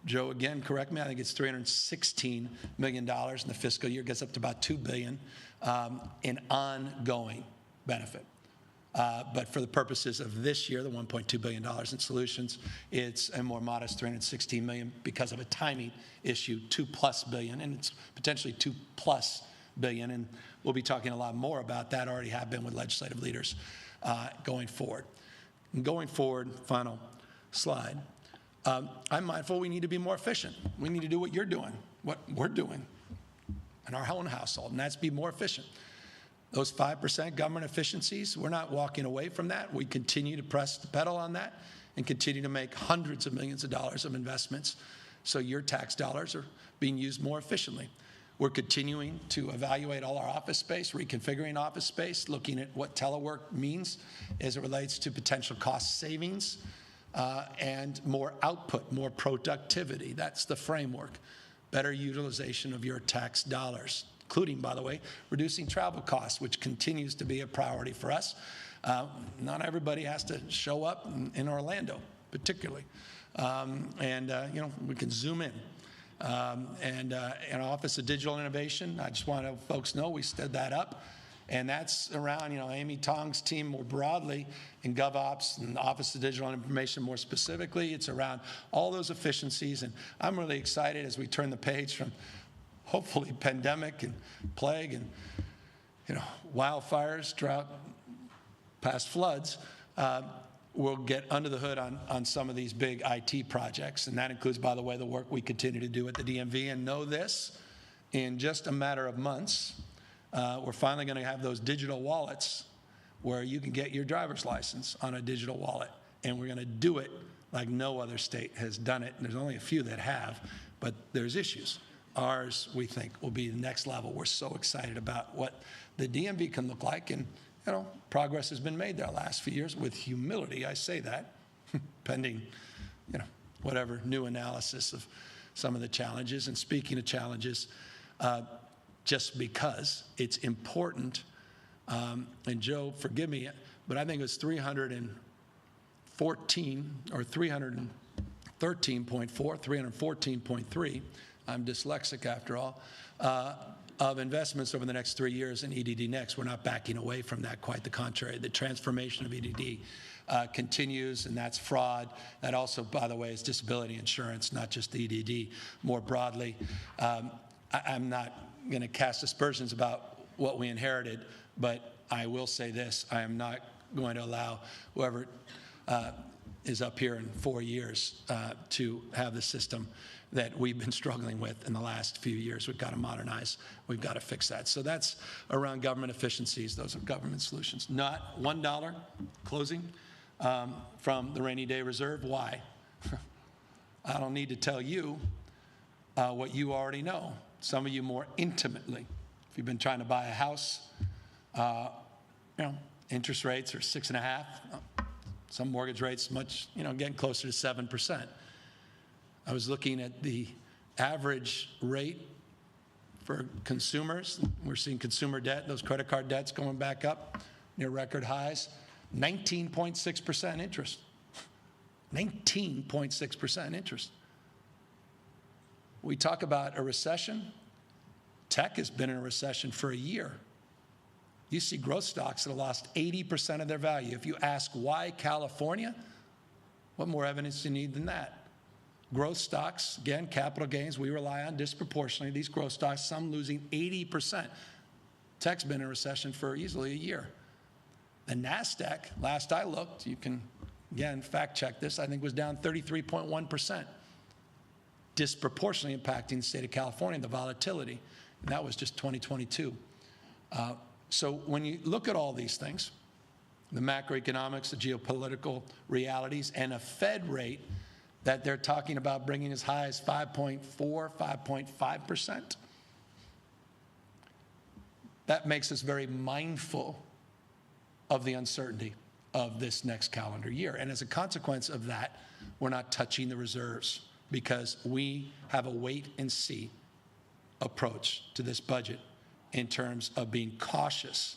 Joe, again, correct me, I think it's $316 million in the fiscal year, gets up to about $2 billion in ongoing benefit. But for the purposes of this year, the $1.2 billion in solutions, it's a more modest $316 million because of a timing issue, $2+ billion, and it's potentially $2+ billion, and we'll be talking a lot more about that, already have been with legislative leaders going forward. And going forward, final slide. I'm mindful we need to be more efficient. We need to do what you're doing, what we're doing in our own household, and that's be more efficient. Those 5% government efficiencies, we're not walking away from that. We continue to press the pedal on that and continue to make hundreds of millions of dollars of investments so your tax dollars are being used more efficiently. We're continuing to evaluate all our office space, reconfiguring office space, looking at what telework means as it relates to potential cost savings and more output, more productivity. That's the framework. Better utilization of your tax dollars, including, by the way, reducing travel costs, which continues to be a priority for us. Not everybody has to show up in Orlando, particularly. We can zoom in. In Office of Digital Innovation, I just want to let folks know we stood that up. And that's around, Amy Tong's team more broadly in GovOps and Office of Digital Information more specifically. It's around all those efficiencies. And I'm really excited as we turn the page from hopefully pandemic and plague and, wildfires, drought, past floods. We'll get under the hood on some of these big IT projects. And that includes, by the way, the work we continue to do at the DMV. And know this, in just a matter of months, we're finally going to have those digital wallets where you can get your driver's license on a digital wallet. And we're going to do it like no other state has done it. And there's only a few that have, but there's issues. Ours, we think, will be the next level. We're so excited about what the DMV can look like. And progress has been made there the last few years. With humility, I say that, pending, whatever new analysis of some of the challenges. And speaking of challenges, just because it's important, and Joe, forgive me, but I think it was 314 or 313.4, 314.3, I'm dyslexic after all, of investments over the next 3 years in EDD Next. We're not backing away from that, quite the contrary. The transformation of EDD continues, and that's fraud. That also, by the way, is disability insurance, not just the EDD more broadly. I'm not going to cast aspersions about what we inherited, but I will say this. I am not going to allow whoever is up here in 4 years to have the system that we've been struggling with in the last few years. We've got to modernize. We've got to fix that. So that's around government efficiencies. Those are government solutions. Not $1 closing from the rainy day reserve. Why? I don't need to tell you what you already know. Some of you more intimately. If you've been trying to buy a house, interest rates are 6.5%. Some mortgage rates much, getting closer to 7%. I was looking at the average rate for consumers. We're seeing consumer debt, those credit card debts going back up near record highs. 19.6% interest. 19.6% interest. We talk about a recession. Tech has been in a recession for a year. You see growth stocks that have lost 80% of their value. If you ask why California, what more evidence do you need than that? Growth stocks, again, capital gains, we rely on disproportionately. These growth stocks, some losing 80%. Tech's been in a recession for easily a year. The NASDAQ, last I looked, you can, again, fact check this, I think was down 33.1%. Disproportionately impacting the state of California, the volatility. And that was just 2022. So when you look at all these things, the macroeconomics, the geopolitical realities, and a Fed rate that they're talking about bringing as high as 5.4, 5.5%, that makes us very mindful of the uncertainty of this next calendar year. And as a consequence of that, we're not touching the reserves because we have a wait and see approach to this budget in terms of being cautious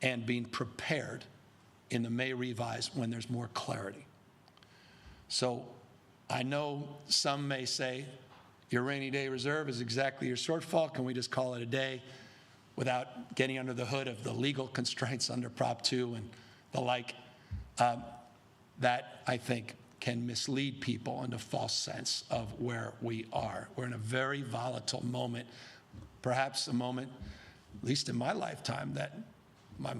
and being prepared in the May revise when there's more clarity. So I know some may say your rainy day reserve is exactly your shortfall. Can we just call it a day without getting under the hood of the legal constraints under Prop 2 and the like? That, I think, can mislead people into a false sense of where we are. We're in a very volatile moment, perhaps a moment, at least in my lifetime, that my, at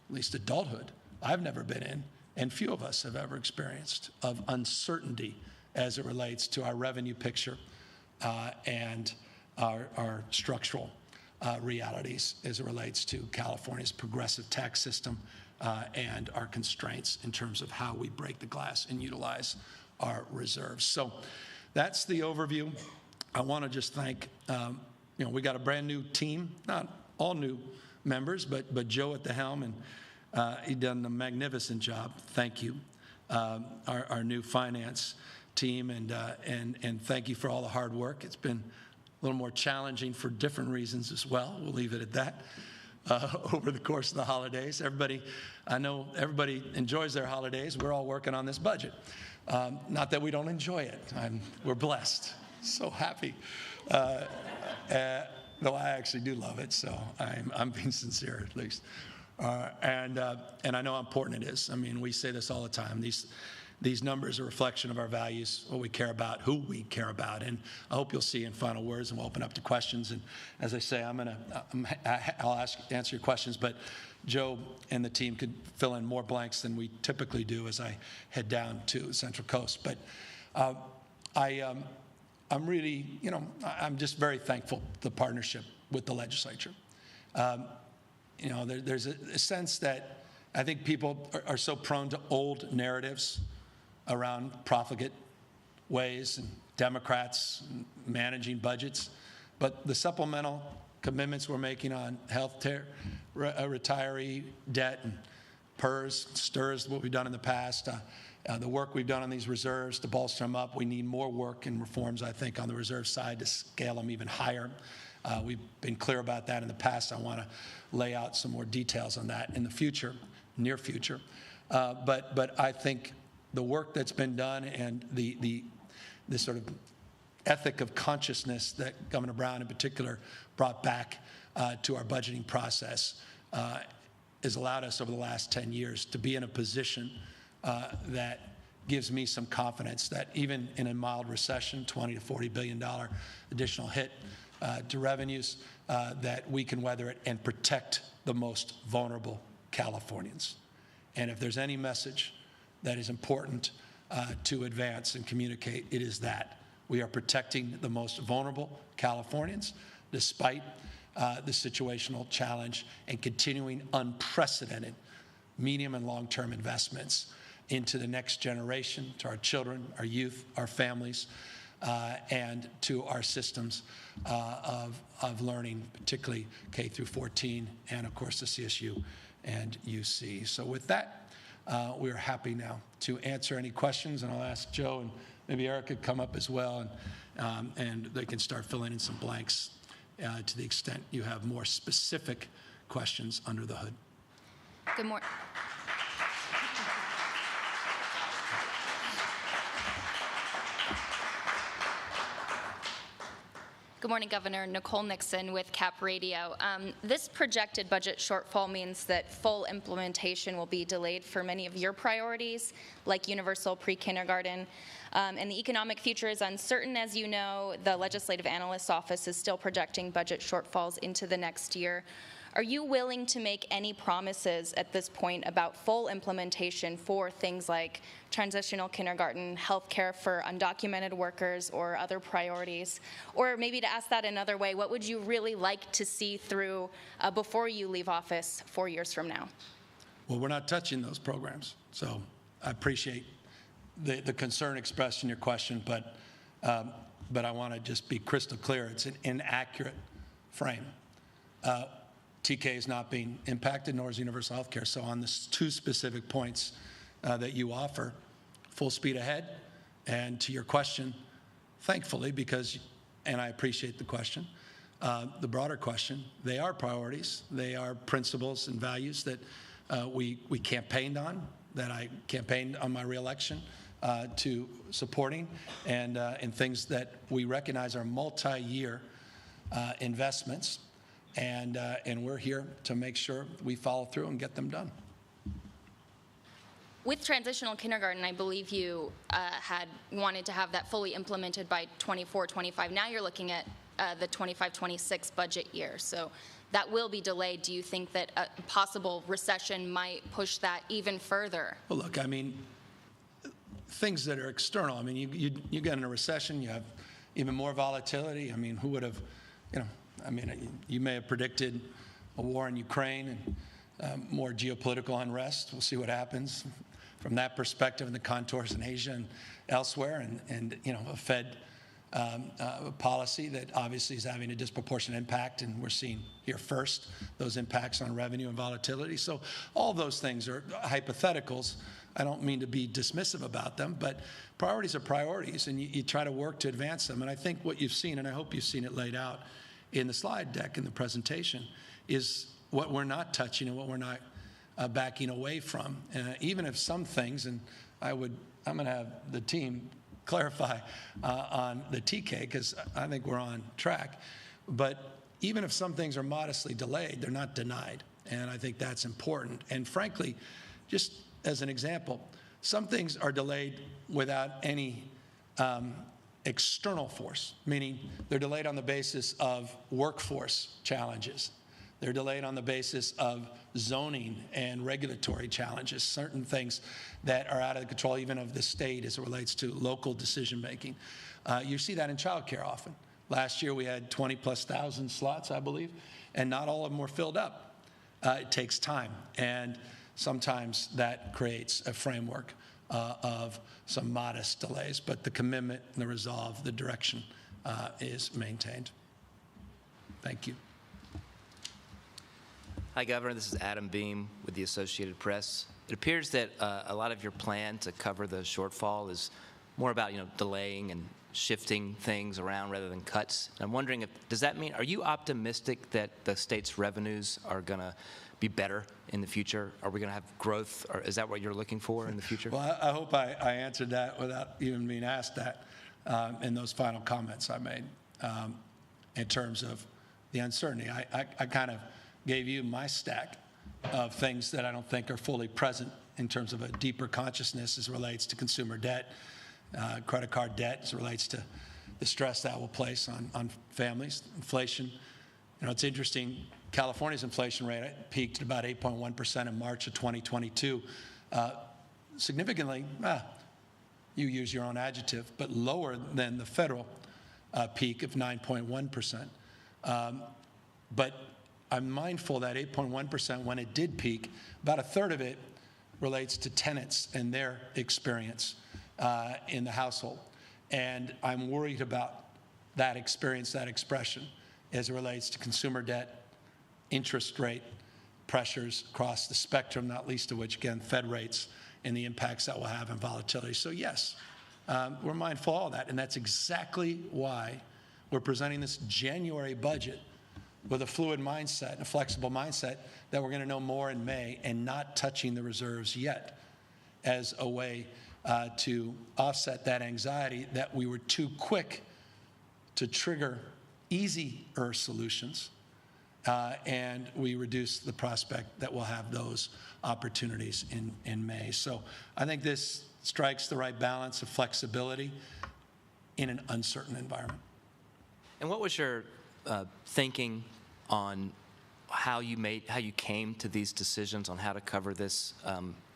least adulthood, I've never been in, and few of us have ever experienced, of uncertainty as it relates to our revenue picture and our structural realities as it relates to California's progressive tax system and our constraints in terms of how we break the glass and utilize our reserves. So that's the overview. I want to just thank, we got a brand new team, not all new members, but Joe at the helm, and he done a magnificent job. Thank you. Our new finance team, and thank you for all the hard work. It's been a little more challenging for different reasons as well. We'll leave it at that. Over the course of the holidays, I know everybody enjoys their holidays. We're all working on this budget. Not that we don't enjoy it. We're blessed. So happy. No, I actually do love it, so I'm being sincere at least. And I know how important it is. I mean, we say this all the time. These numbers are a reflection of our values, what we care about, who we care about. And I hope you'll see in final words, and we'll open up to questions. And as I say, I'll answer your questions, but Joe and the team could fill in more blanks than we typically do as I head down to the Central Coast. But I'm really, I'm just very thankful for the partnership with the legislature. There's a sense that I think people are so prone to old narratives around profligate ways and Democrats managing budgets. But the supplemental commitments we're making on health care, retiree debt, and PERS, STIRS, what we've done in the past, the work we've done on these reserves to bolster them up. We need more work and reforms, I think, on the reserve side to scale them even higher. We've been clear about that in the past. I want to lay out some more details on that in the future, near future. But I think the work that's been done and the sort of ethic of consciousness that Governor Brown in particular brought back to our budgeting process has allowed us over the last 10 years to be in a position that gives me some confidence that even in a mild recession, $20 to $40 billion additional hit to revenues, that we can weather it and protect the most vulnerable Californians. And if there's any message that is important to advance and communicate, it is that. We are protecting the most vulnerable Californians despite the situational challenge and continuing unprecedented medium and long-term investments into the next generation, to our children, our youth, our families, and to our systems of learning, particularly K through 14, and of course the CSU and UC. So with that, we're happy now to answer any questions, and I'll ask Joe and maybe Eric could come up as well, and they can start filling in some blanks to the extent you have more specific questions under the hood. Good morning. Good morning, Governor. Nicole Nixon with CAP Radio. This projected budget shortfall means that full implementation will be delayed for many of your priorities, like universal pre-kindergarten. And the economic future is uncertain, as you know. The Legislative Analyst's Office is still projecting budget shortfalls into the next year. Are you willing to make any promises at this point about full implementation for things like transitional kindergarten, health care for undocumented workers, or other priorities? Or maybe to ask that another way, what would you really like to see through before you leave office 4 years from now? Well, we're not touching those programs. So I appreciate the concern expressed in your question, but I want to just be crystal clear. It's an inaccurate frame. TK is not being impacted, nor is universal health care. So on the two specific points that you offer, full speed ahead. And to your question, thankfully, because, and I appreciate the question, the broader question, they are priorities. They are principles and values that we campaigned on, that I campaigned on my reelection to supporting, and things that we recognize are multi-year investments. And we're here to make sure we follow through and get them done. With transitional kindergarten, I believe you had wanted to have that fully implemented by 24-25. Now you're looking at the 25-26 budget year. So that will be delayed. Do you think that a possible recession might push that even further? Well, look, I mean, things that are external. I mean, you get in a recession, you have even more volatility. I mean, who would have, you may have predicted a war in Ukraine and more geopolitical unrest. We'll see what happens. from that perspective and the contours in Asia and elsewhere, and a Fed policy that obviously is having a disproportionate impact, and we're seeing here first those impacts on revenue and volatility. So all those things are hypotheticals. I don't mean to be dismissive about them, but priorities are priorities, and you try to work to advance them. And I think what you've seen, and I hope you've seen it laid out in the slide deck in the presentation, is what we're not touching and what we're not backing away from. Even if some things, and I'm going to have the team clarify on the TK, because I think we're on track. But even if some things are modestly delayed, they're not denied. And I think that's important. And frankly, just as an example, some things are delayed without any external force, meaning they're delayed on the basis of workforce challenges. They're delayed on the basis of zoning and regulatory challenges, certain things that are out of the control even of the state as it relates to local decision making. You see that in childcare often. Last year we had 20+ thousand slots, I believe, and not all of them were filled up. It takes time, and sometimes that creates a framework of some modest delays, but the commitment, the resolve, the direction is maintained. Thank you. Hi, Governor. This is Adam Beam with the Associated Press. It appears that a lot of your plan to cover the shortfall is more about, delaying and shifting things around rather than cuts. And I'm wondering, does that mean, are you optimistic that the state's revenues are going to be better in the future? Are we going to have growth? Or is that what you're looking for in the future? Well, I hope I answered that without even being asked that in those final comments I made in terms of the uncertainty. I kind of gave you my stack of things that I don't think are fully present in terms of a deeper consciousness as it relates to consumer debt, credit card debt, as it relates to the stress that will place on families, inflation. It's interesting, California's inflation rate peaked at about 8.1% in March of 2022. Significantly, you use your own adjective, but lower than the federal peak of 9.1%. But I'm mindful that 8.1%, when it did peak, about a third of it relates to tenants and their experience in the household. And I'm worried about that experience, that expression, as it relates to consumer debt, interest rate pressures across the spectrum, not least of which, again, Fed rates and the impacts that will have on volatility. So yes, we're mindful of all that. And that's exactly why we're presenting this January budget with a fluid mindset and a flexible mindset that we're going to know more in May, and not touching the reserves yet as a way to offset that anxiety that we were too quick to trigger easier solutions, and we reduce the prospect that we'll have those opportunities in May. So I think this strikes the right balance of flexibility in an uncertain environment. And what was your thinking on how you came to these decisions on how to cover this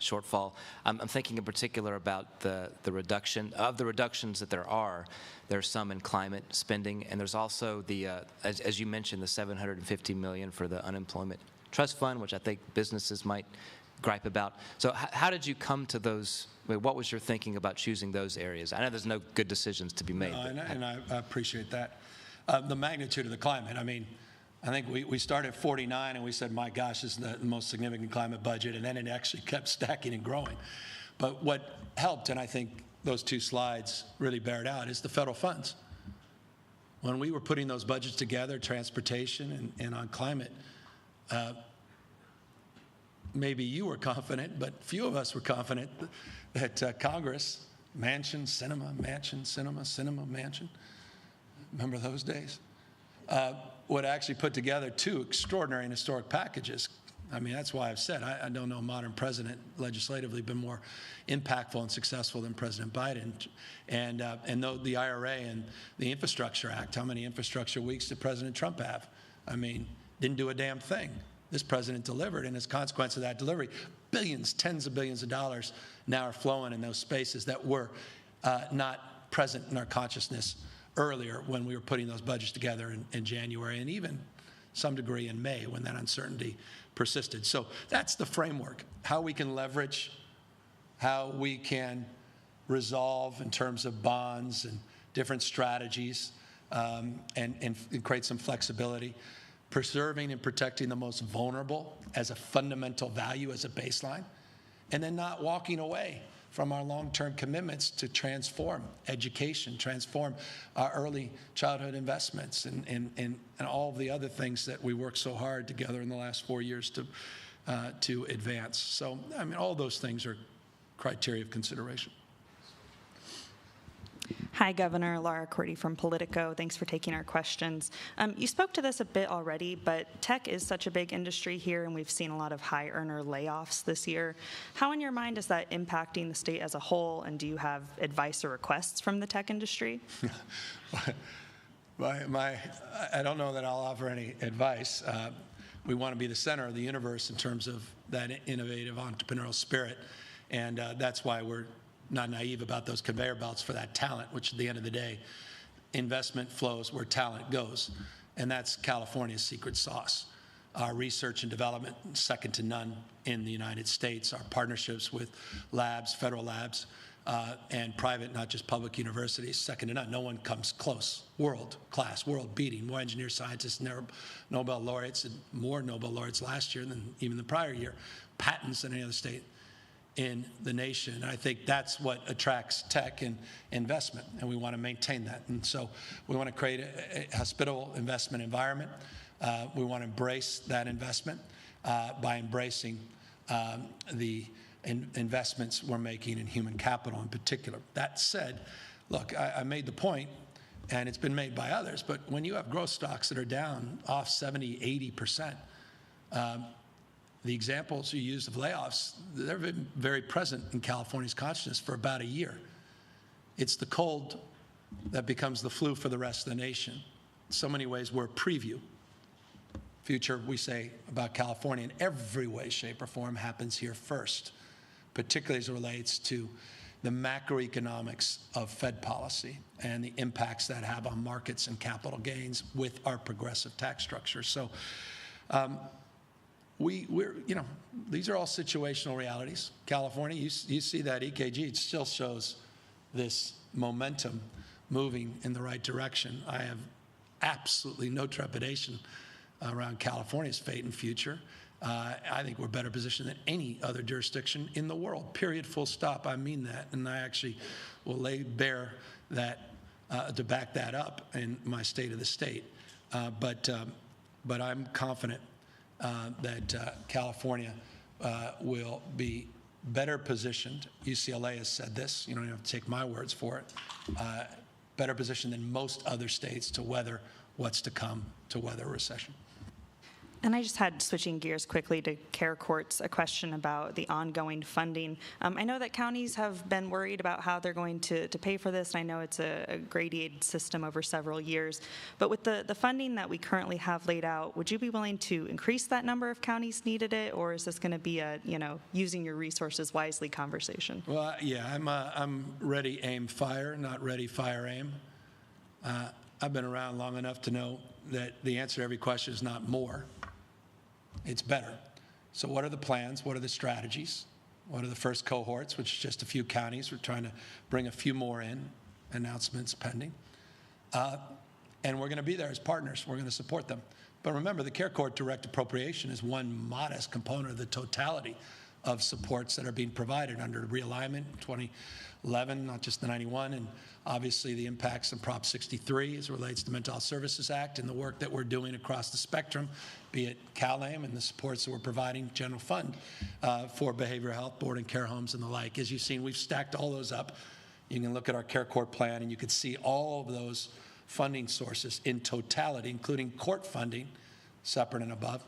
shortfall? I'm thinking in particular about the reductions that there are. There's some in climate spending, and there's also the as you mentioned, the $750 million for the unemployment trust fund, which I think businesses might gripe about. So how did you come to those? What was your thinking about choosing those areas? I know there's no good decisions to be made. And I appreciate that. The magnitude of the climate. I mean, I think we started at 49 and we said, my gosh, this is the most significant climate budget, and then it actually kept stacking and growing. But what helped, and I think those two slides really bear it out, is the federal funds. When we were putting those budgets together, transportation and on climate, maybe you were confident, but few of us were confident that Congress, mansion, cinema, mansion, cinema, cinema, mansion, remember those days? Would actually put together two extraordinary and historic packages. I mean, that's why I've said I don't know a modern president legislatively been more impactful and successful than President Biden. And though the IRA and the Infrastructure Act, how many infrastructure weeks did President Trump have? I mean, didn't do a damn thing. This president delivered, and as a consequence of that delivery, billions, tens of billions of dollars now are flowing in those spaces that were not present in our consciousness earlier when we were putting those budgets together in January, and even some degree in May when that uncertainty persisted. So that's the framework, how we can leverage how we can resolve in terms of bonds and different strategies, and create some flexibility, preserving and protecting the most vulnerable as a fundamental value, as a baseline, and then not walking away from our long-term commitments to transform education, transform our early childhood investments, and all of the other things that we worked so hard together in the last 4 years to advance. So, I mean, all those things are criteria of consideration. Hi, Governor. Laura Cordy from Politico. Thanks for taking our questions. You spoke to this a bit already, but tech is such a big industry here, and we've seen a lot of high earner layoffs this year. How, in your mind, is that impacting the state as a whole, and do you have advice or requests from the tech industry? I don't know that I'll offer any advice. We want to be the center of the universe in terms of that innovative entrepreneurial spirit, and that's why we're not naive about those conveyor belts for that talent, which at the end of the day, investment flows where talent goes. And that's California's secret sauce. Our research and development, second to none in the United States. Our partnerships with labs, federal labs, and private, not just public universities, second to none. No one comes close. World class, world beating. More engineers, scientists, Nobel laureates, and more Nobel laureates last year than even the prior year. Patents than any other state in the nation. And I think that's what attracts tech and investment, and we want to maintain that. And so we want to create a hospitable investment environment. We want to embrace that investment by embracing the investments we're making in human capital in particular. That said, look, I made the point, and it's been made by others, but when you have growth stocks that are down off 70, 80%, the examples you used of layoffs, they've been very present in California's consciousness for about a year. It's the cold that becomes the flu for the rest of the nation. In so many ways, we're a preview. Future, we say, about California in every way, shape, or form happens here first, particularly as it relates to the macroeconomics of Fed policy and the impacts that have on markets and capital gains with our progressive tax structure. So, these are all situational realities. California, you see that EKG, it still shows this momentum moving in the right direction. I have absolutely no trepidation around California's fate and future. I think we're better positioned than any other jurisdiction in the world, period, full stop. I mean that, and I actually will lay bare that to back that up in my State of the State. But I'm confident that California will be better positioned. UCLA has said this. You don't have to take my words for it. Better positioned than most other states to weather what's to come, to weather a recession. And I just had, switching gears quickly to care courts, a question about the ongoing funding. I know that counties have been worried about how they're going to pay for this, and I know it's a gradated system over several years. But with the funding that we currently have laid out, would you be willing to increase that number of counties needed it, or is this going to be a, using your resources wisely conversation? Well, yeah, I'm ready, aim, fire, not ready, fire, aim. I've been around long enough to know that the answer to every question is not more. It's better. So what are the plans? What are the strategies? What are the first cohorts, which is just a few counties? We're trying to bring a few more in, announcements pending. And we're going to be there as partners. We're going to support them. But remember, the Care Court direct appropriation is one modest component of the totality of supports that are being provided under realignment 2011, not just the 91, and obviously the impacts of Prop 63 as it relates to the Mental Health Services Act and the work that we're doing across the spectrum, be it CalAIM and the supports that we're providing general fund for behavioral health, board and care homes and the like. As you've seen, we've stacked all those up. You can look at our Care Court plan and you can see all of those funding sources in totality, including court funding, separate and above.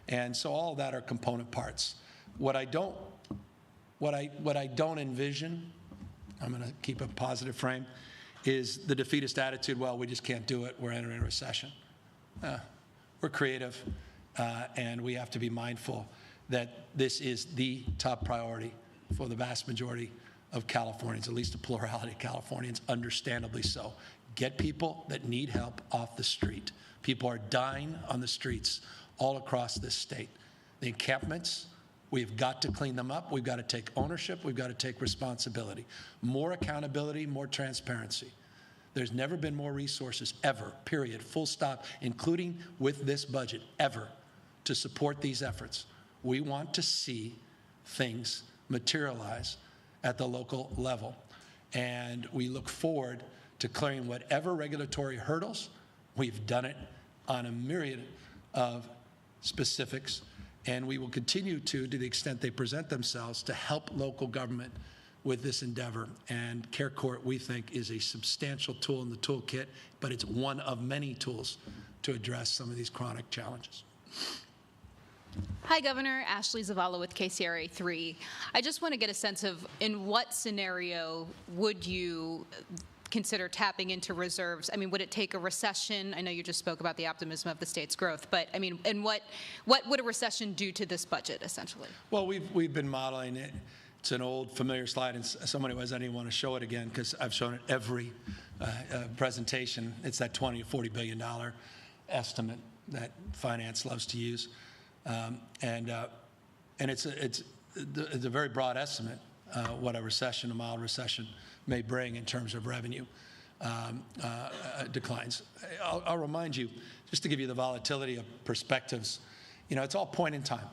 And so all of that are component parts. What I don't envision, I'm going to keep a positive frame, is the defeatist attitude, well, we just can't do it, we're entering a recession. We're creative, and we have to be mindful that this is the top priority for the vast majority of Californians, at least a plurality of Californians, understandably so. Get people that need help off the street. People are dying on the streets all across this state. The encampments We've got to clean them up. We've got to take ownership. We've got to take responsibility. More accountability, more transparency. There's never been more resources ever, period, full stop, including with this budget, ever, to support these efforts. We want to see things materialize at the local level. And we look forward to clearing whatever regulatory hurdles. We've done it on a myriad of specifics, and we will continue to the extent they present themselves, to help local government with this endeavor. And Care Court, we think, is a substantial tool in the toolkit, but it's one of many tools to address some of these chronic challenges. Hi, Governor. Ashley Zavala with KCRA 3. I just want to get a sense of, in what scenario would you consider tapping into reserves? I mean, would it take a recession? I know you just spoke about the optimism of the state's growth, but I mean, and what would a recession do to this budget, essentially? Well, we've been modeling it. It's an old familiar slide, and somebody was, I didn't want to show it again because I've shown it every presentation. It's that $20 to $40 billion estimate that finance loves to use, and it's a very broad estimate what a recession, a mild recession, may bring in terms of revenue declines. I'll remind you, just to give you the volatility of perspectives, it's all point in time.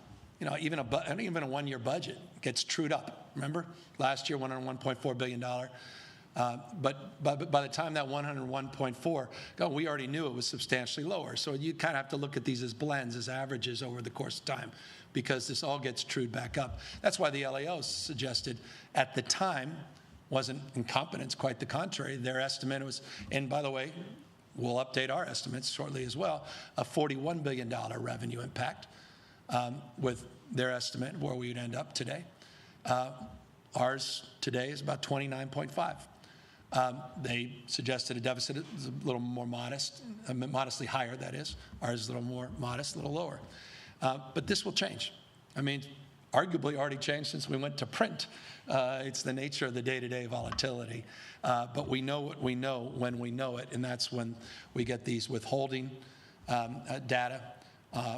Even a one-year budget gets trued up. Remember, last year, $101.4 billion. But by the time that 101.4, we already knew it was substantially lower. So you kind of have to look at these as blends, as averages over the course of time, because this all gets trued back up. That's why the LAO suggested at the time wasn't incompetence, quite the contrary. Their estimate was, and by the way, we'll update our estimates shortly as well, a $41 billion revenue impact with their estimate where we would end up today. Ours today is about 29.5. They suggested a deficit is a little more modest, modestly higher, that is. Ours is a little more modest, a little lower. But this will change. I mean, arguably already changed since we went to print. It's the nature of the day-to-day volatility. But we know what we know when we know it, and that's when we get these withholding data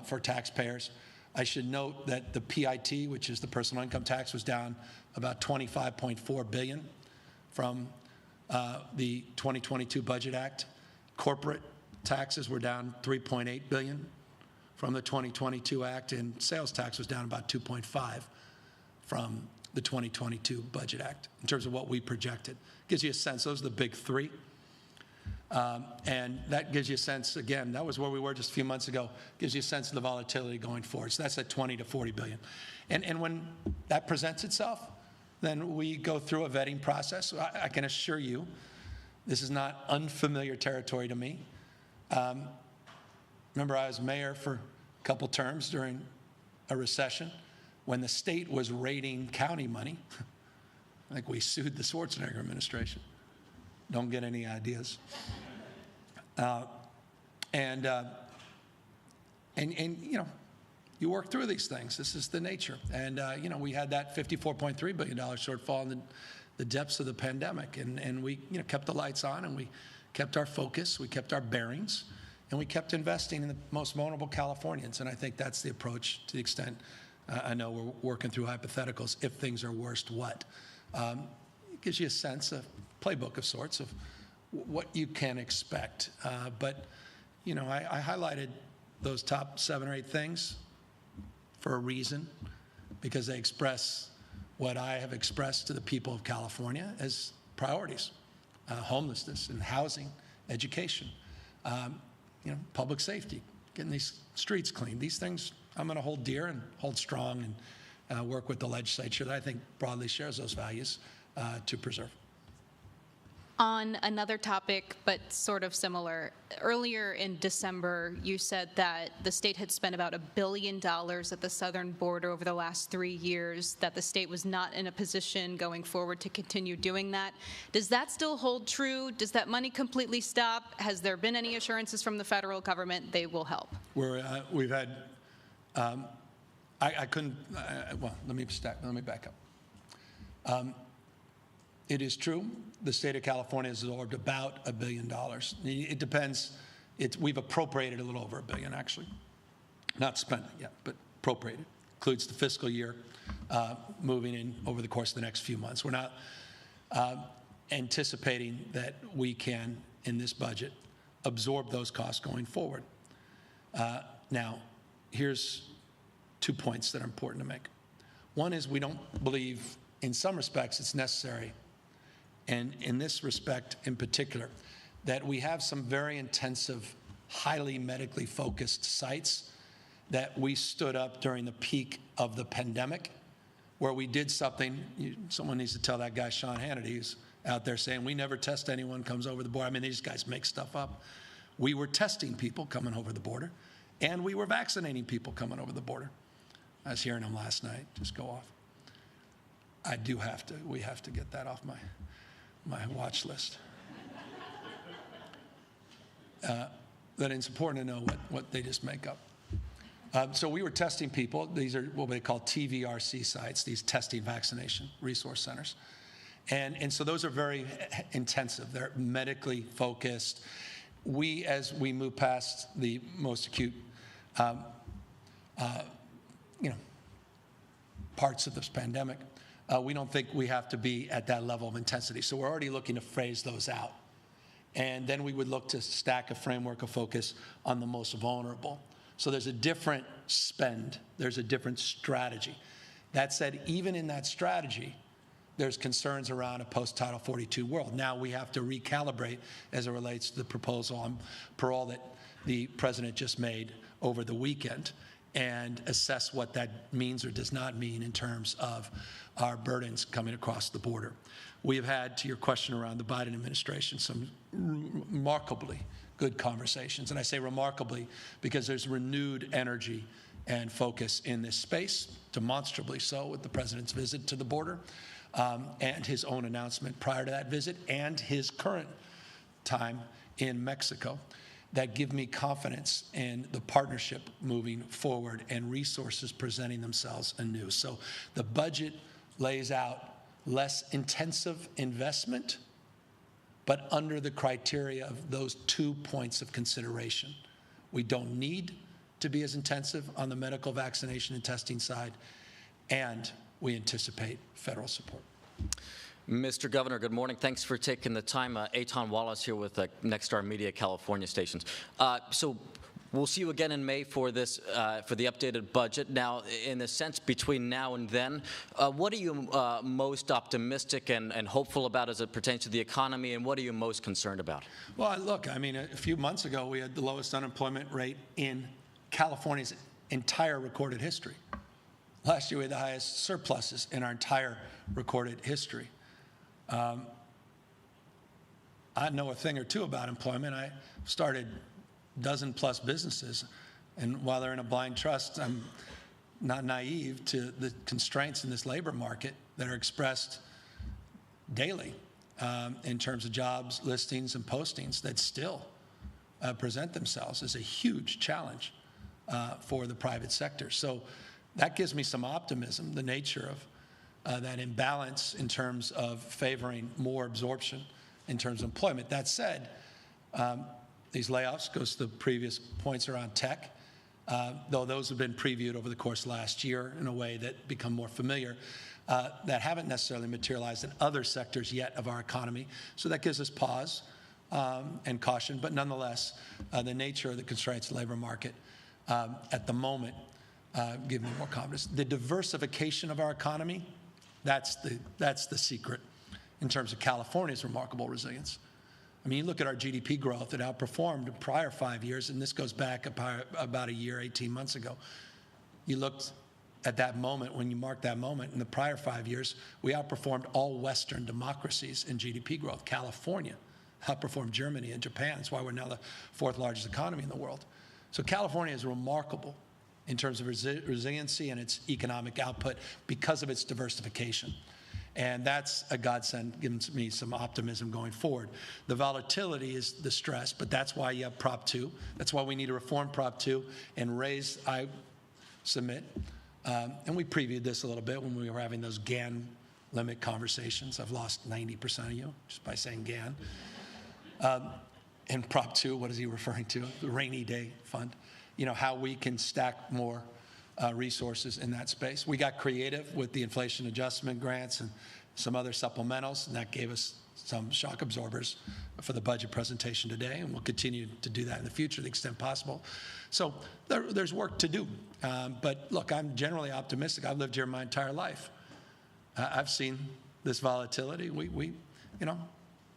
for taxpayers. I should note that the PIT, which is the personal income tax, was down about $25.4 billion from the 2022 Budget Act. Corporate taxes were down $3.8 billion from the 2022 Act, and sales tax was down about $2.5 from the 2022 Budget Act in terms of what we projected. Gives you a sense. Those are the big three. And that gives you a sense, again, that was where we were just a few months ago, gives you a sense of the volatility going forward. So that's at 20 to 40 billion. And when that presents itself, then we go through a vetting process. I can assure you, this is not unfamiliar territory to me. Remember, I was mayor for a couple terms during a recession when the state was raiding county money. I think we sued the Schwarzenegger administration. Don't get any ideas. You work through these things. This is the nature. And, we had that $54.3 billion shortfall in the depths of the pandemic. And we, kept the lights on, and we kept our focus, we kept our bearings, and we kept investing in the most vulnerable Californians. And I think that's the approach to the extent I know we're working through hypotheticals. If things are worst, what? It gives you a sense, a playbook of sorts, of what you can expect. But, I highlighted those top 7 or 8 things for a reason, because they express what I have expressed to the people of California as priorities: homelessness and housing, education, public safety, getting these streets clean. These things I'm going to hold dear and hold strong, and work with the legislature that I think broadly shares those values to preserve. On another topic, but sort of similar, earlier in December, you said that the state had spent about $1 billion at the southern border over the last 3 years, that the state was not in a position going forward to continue doing that. Does that still hold true? Does that money completely stop? Has there been any assurances from the federal government they will help? We've had, I couldn't, well, let me back up. It is true, the state of California has absorbed about $1 billion. It depends. We've appropriated a little over $1 billion, actually. Not spent yet, but appropriated. includes the fiscal year moving in over the course of the next few months. We're not anticipating that we can, in this budget, absorb those costs going forward. Now, here's 2 points that are important to make. One is we don't believe, in some respects, it's necessary, and in this respect in particular, that we have some very intensive, highly medically focused sites that we stood up during the peak of the pandemic, where we did something. Someone needs to tell that guy, Sean Hannity, who's out there saying, we never test anyone comes over the border. I mean, these guys make stuff up. We were testing people coming over the border, and we were vaccinating people coming over the border. I was hearing them last night just go off. We have to get that off my watch list. But it's important to know what they just make up. So we were testing people. These are what they call TVRC sites, these testing vaccination resource centers. And so those are very intensive. They're medically focused. As we move past the most acute parts of this pandemic, we don't think we have to be at that level of intensity. So we're already looking to phase those out. And then we would look to stack a framework of focus on the most vulnerable. So there's a different spend. There's a different strategy. That said, even in that strategy, there's concerns around a post-Title 42 world. Now we have to recalibrate as it relates to the proposal on parole that the president just made over the weekend and assess what that means or does not mean in terms of our burdens coming across the border. We have had, to your question around the Biden administration, some remarkably good conversations. And I say remarkably because there's renewed energy and focus in this space, demonstrably so with the president's visit to the border and his own announcement prior to that visit and his current time in Mexico, that give me confidence in the partnership moving forward and resources presenting themselves anew. So the budget lays out less intensive investment, but under the criteria of those 2 points of consideration. We don't need to be as intensive on the medical vaccination and testing side, and we anticipate federal support. Mr. Governor, good morning. Thanks for taking the time. Eitan Wallace here with Nexstar Media California stations. So we'll see you again in May for this, for the updated budget. Now, in a sense, between now and then, what are you most optimistic and hopeful about as it pertains to the economy, and what are you most concerned about? Well, look, I mean, a few months ago, we had the lowest unemployment rate in California's entire recorded history. Last year, we had the highest surpluses in our entire recorded history. I know a thing or two about employment. I started dozen-plus businesses, and while they're in a blind trust, I'm not naive to the constraints in this labor market that are expressed daily in terms of jobs, listings, and postings that still present themselves as a huge challenge for the private sector. So that gives me some optimism, the nature of that imbalance in terms of favoring more absorption in terms of employment. That said, these layoffs goes to the previous points around tech, though those have been previewed over the course of last year in a way that become more familiar, that haven't necessarily materialized in other sectors yet of our economy. So that gives us pause and caution, but nonetheless, the nature of the constraints of the labor market at the moment give me more confidence. The diversification of our economy, that's the secret in terms of California's remarkable resilience. I mean, you look at our GDP growth, it outperformed the prior 5 years, and this goes back about a year, 18 months ago. You looked at that moment, when you marked that moment, in the prior 5 years, we outperformed all Western democracies in GDP growth. California outperformed Germany and Japan. That's why we're now the 4th largest economy in the world. So California is remarkable in terms of resiliency and its economic output because of its diversification. And that's a godsend, gives me some optimism going forward. The volatility is the stress, but that's why you have Prop 2. That's why we need to reform Prop 2 and raise, I submit, and we previewed this a little bit when we were having those GAN limit conversations. I've lost 90% of you just by saying GAN. And Prop 2, what is he referring to? The rainy day fund. You know, how we can stack more resources in that space. We got creative with the inflation adjustment grants and some other supplementals, and that gave us some shock absorbers for the budget presentation today, and we'll continue to do that in the future to the extent possible. So there's work to do. But look, I'm generally optimistic. I've lived here my entire life. I've seen this volatility.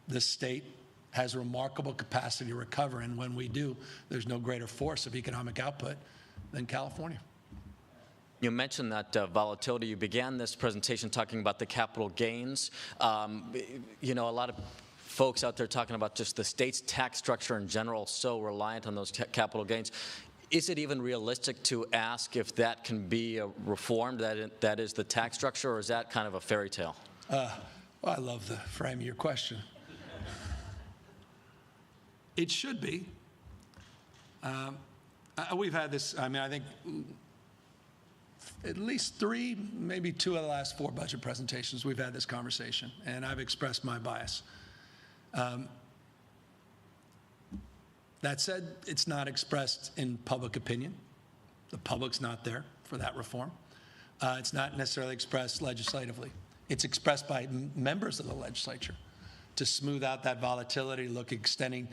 This state has remarkable capacity to recover, and when we do, there's no greater force of economic output than California. You mentioned that volatility. You began this presentation talking about the capital gains. A lot of folks out there talking about just the state's tax structure in general, so reliant on those capital gains. Is it even realistic to ask if that can be reformed, that is the tax structure, or is that kind of a fairy tale? Well, I love the frame of your question. It should be. We've had this, I think, at least 3, maybe 2 of the last 4 budget presentations, we've had this conversation, and I've expressed my bias. That said, it's not expressed in public opinion. The public's not there for that reform. It's not necessarily expressed legislatively. It's expressed by members of the legislature to smooth out that volatility, look extending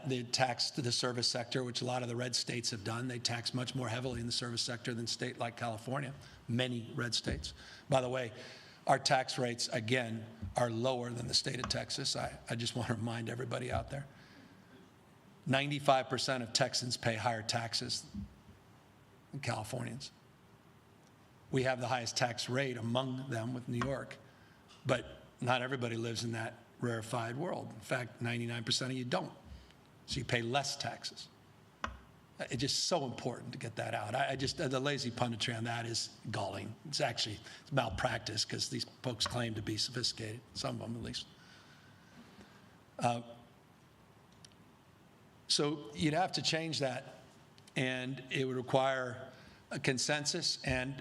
the tax to the service sector, which a lot of the red states have done. They tax much more heavily in the service sector than a state like California, many red states. By the way, our tax rates, again, are lower than the state of Texas. I just want to remind everybody out there. 95% of Texans pay higher taxes than Californians. We have the highest tax rate among them with New York, but not everybody lives in that rarefied world. In fact, 99% of you don't. So you pay less taxes. It's just so important to get that out. The lazy punditry on that is galling. It's malpractice because these folks claim to be sophisticated, some of them at least. So you'd have to change that, and it would require a consensus, and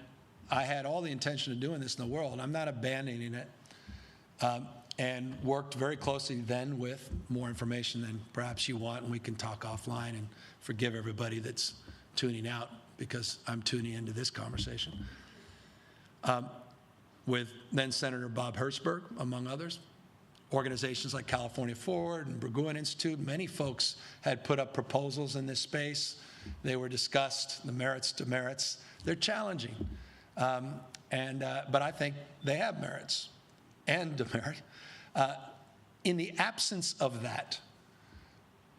I had all the intention of doing this in the world. I'm not abandoning it. And worked very closely then with more information than perhaps you want, and we can talk offline, and forgive everybody that's tuning out because I'm tuning into this conversation. With then Senator Bob Hertzberg, among others, organizations like California Forward and Burgoyne Institute, many folks had put up proposals in this space. They were discussed, the merits, demerits. They're challenging, but I think they have merits and demerit. In the absence of that,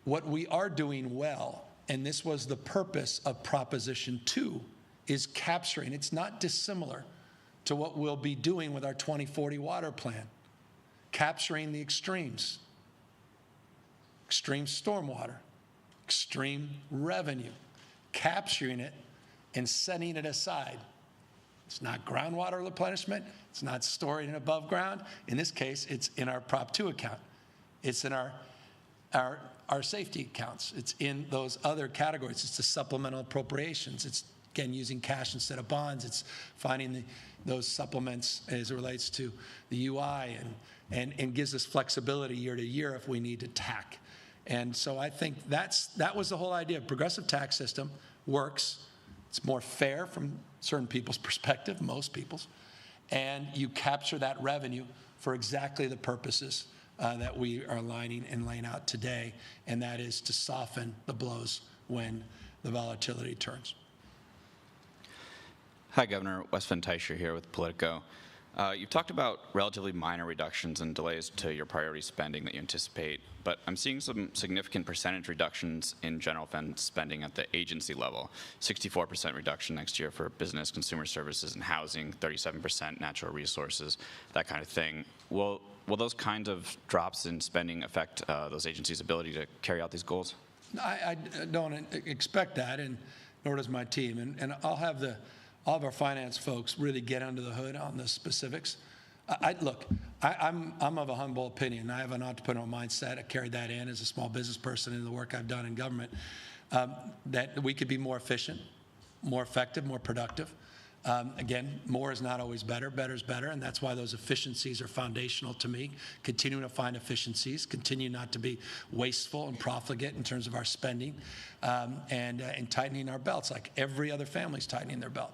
what we are doing well, and this was the purpose of Proposition 2, is capturing, it's not dissimilar to what we'll be doing with our 2040 water plan, capturing the extremes, extreme stormwater, extreme revenue, capturing it and setting it aside. It's not groundwater replenishment. It's not storing it above ground. In this case, it's in our Prop 2 account. It's in our safety accounts. It's in those other categories. It's the supplemental appropriations. It's, again, using cash instead of bonds. It's finding those supplements as it relates to the UI and gives us flexibility year to year if we need to tack. And so I think that was the whole idea. Progressive tax system works. It's more fair from certain people's perspective, most people's, and you capture that revenue for exactly the purposes that we are aligning and laying out today, and that is to soften the blows when the volatility turns. Hi, Governor. Wes Van Tyscher here with Politico. You've talked about relatively minor reductions and delays to your priority spending that you anticipate, but I'm seeing some significant percentage reductions in general fund spending at the agency level. 64% reduction next year for business, consumer services, and housing, 37% natural resources, that kind of thing. Will those kinds of drops in spending affect those agencies' ability to carry out these goals? I don't expect that, and nor does my team. And I'll have all of our finance folks really get under the hood on the specifics. Look, I'm of a humble opinion. I have an entrepreneurial mindset. I carried that in as a small business person in the work I've done in government, that we could be more efficient, more effective, more productive. Again, more is not always better. Better is better, and that's why those efficiencies are foundational to me. Continuing to find efficiencies, continue not to be wasteful and profligate in terms of our spending, and tightening our belts like every other family's tightening their belt.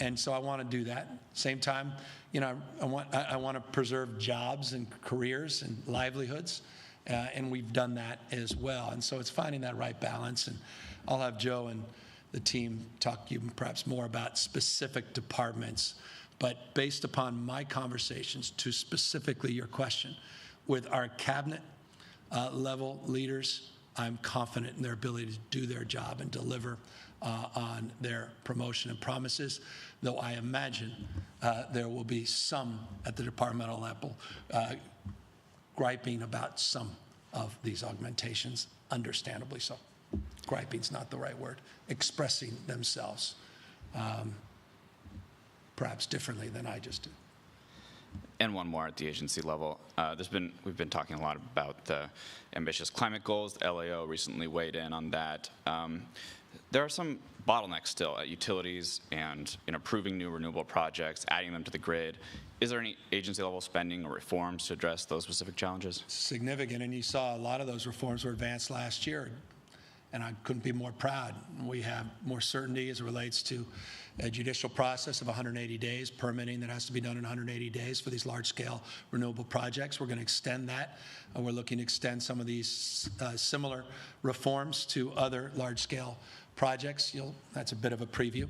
And so I want to do that. Same time, I want to preserve jobs and careers and livelihoods, and we've done that as well. And so it's finding that right balance. And I'll have Joe and the team talk to you perhaps more about specific departments. But based upon my conversations, to specifically your question, with our cabinet level leaders, I'm confident in their ability to do their job and deliver on their promotion and promises, though I imagine there will be some at the departmental level griping about some of these augmentations, understandably so. Griping's not the right word. Expressing themselves perhaps differently than I just did. And one more at the agency level. We've been talking a lot about the ambitious climate goals. The LAO recently weighed in on that. There are some bottlenecks still at utilities and in approving new renewable projects, adding them to the grid. Is there any agency-level spending or reforms to address those specific challenges? Significant, and you saw a lot of those reforms were advanced last year, and I couldn't be more proud. We have more certainty as it relates to a judicial process of 180 days, permitting that has to be done in 180 days for these large-scale renewable projects. We're going to extend that. We're looking to extend some of these similar reforms to other large-scale projects. That's a bit of a preview.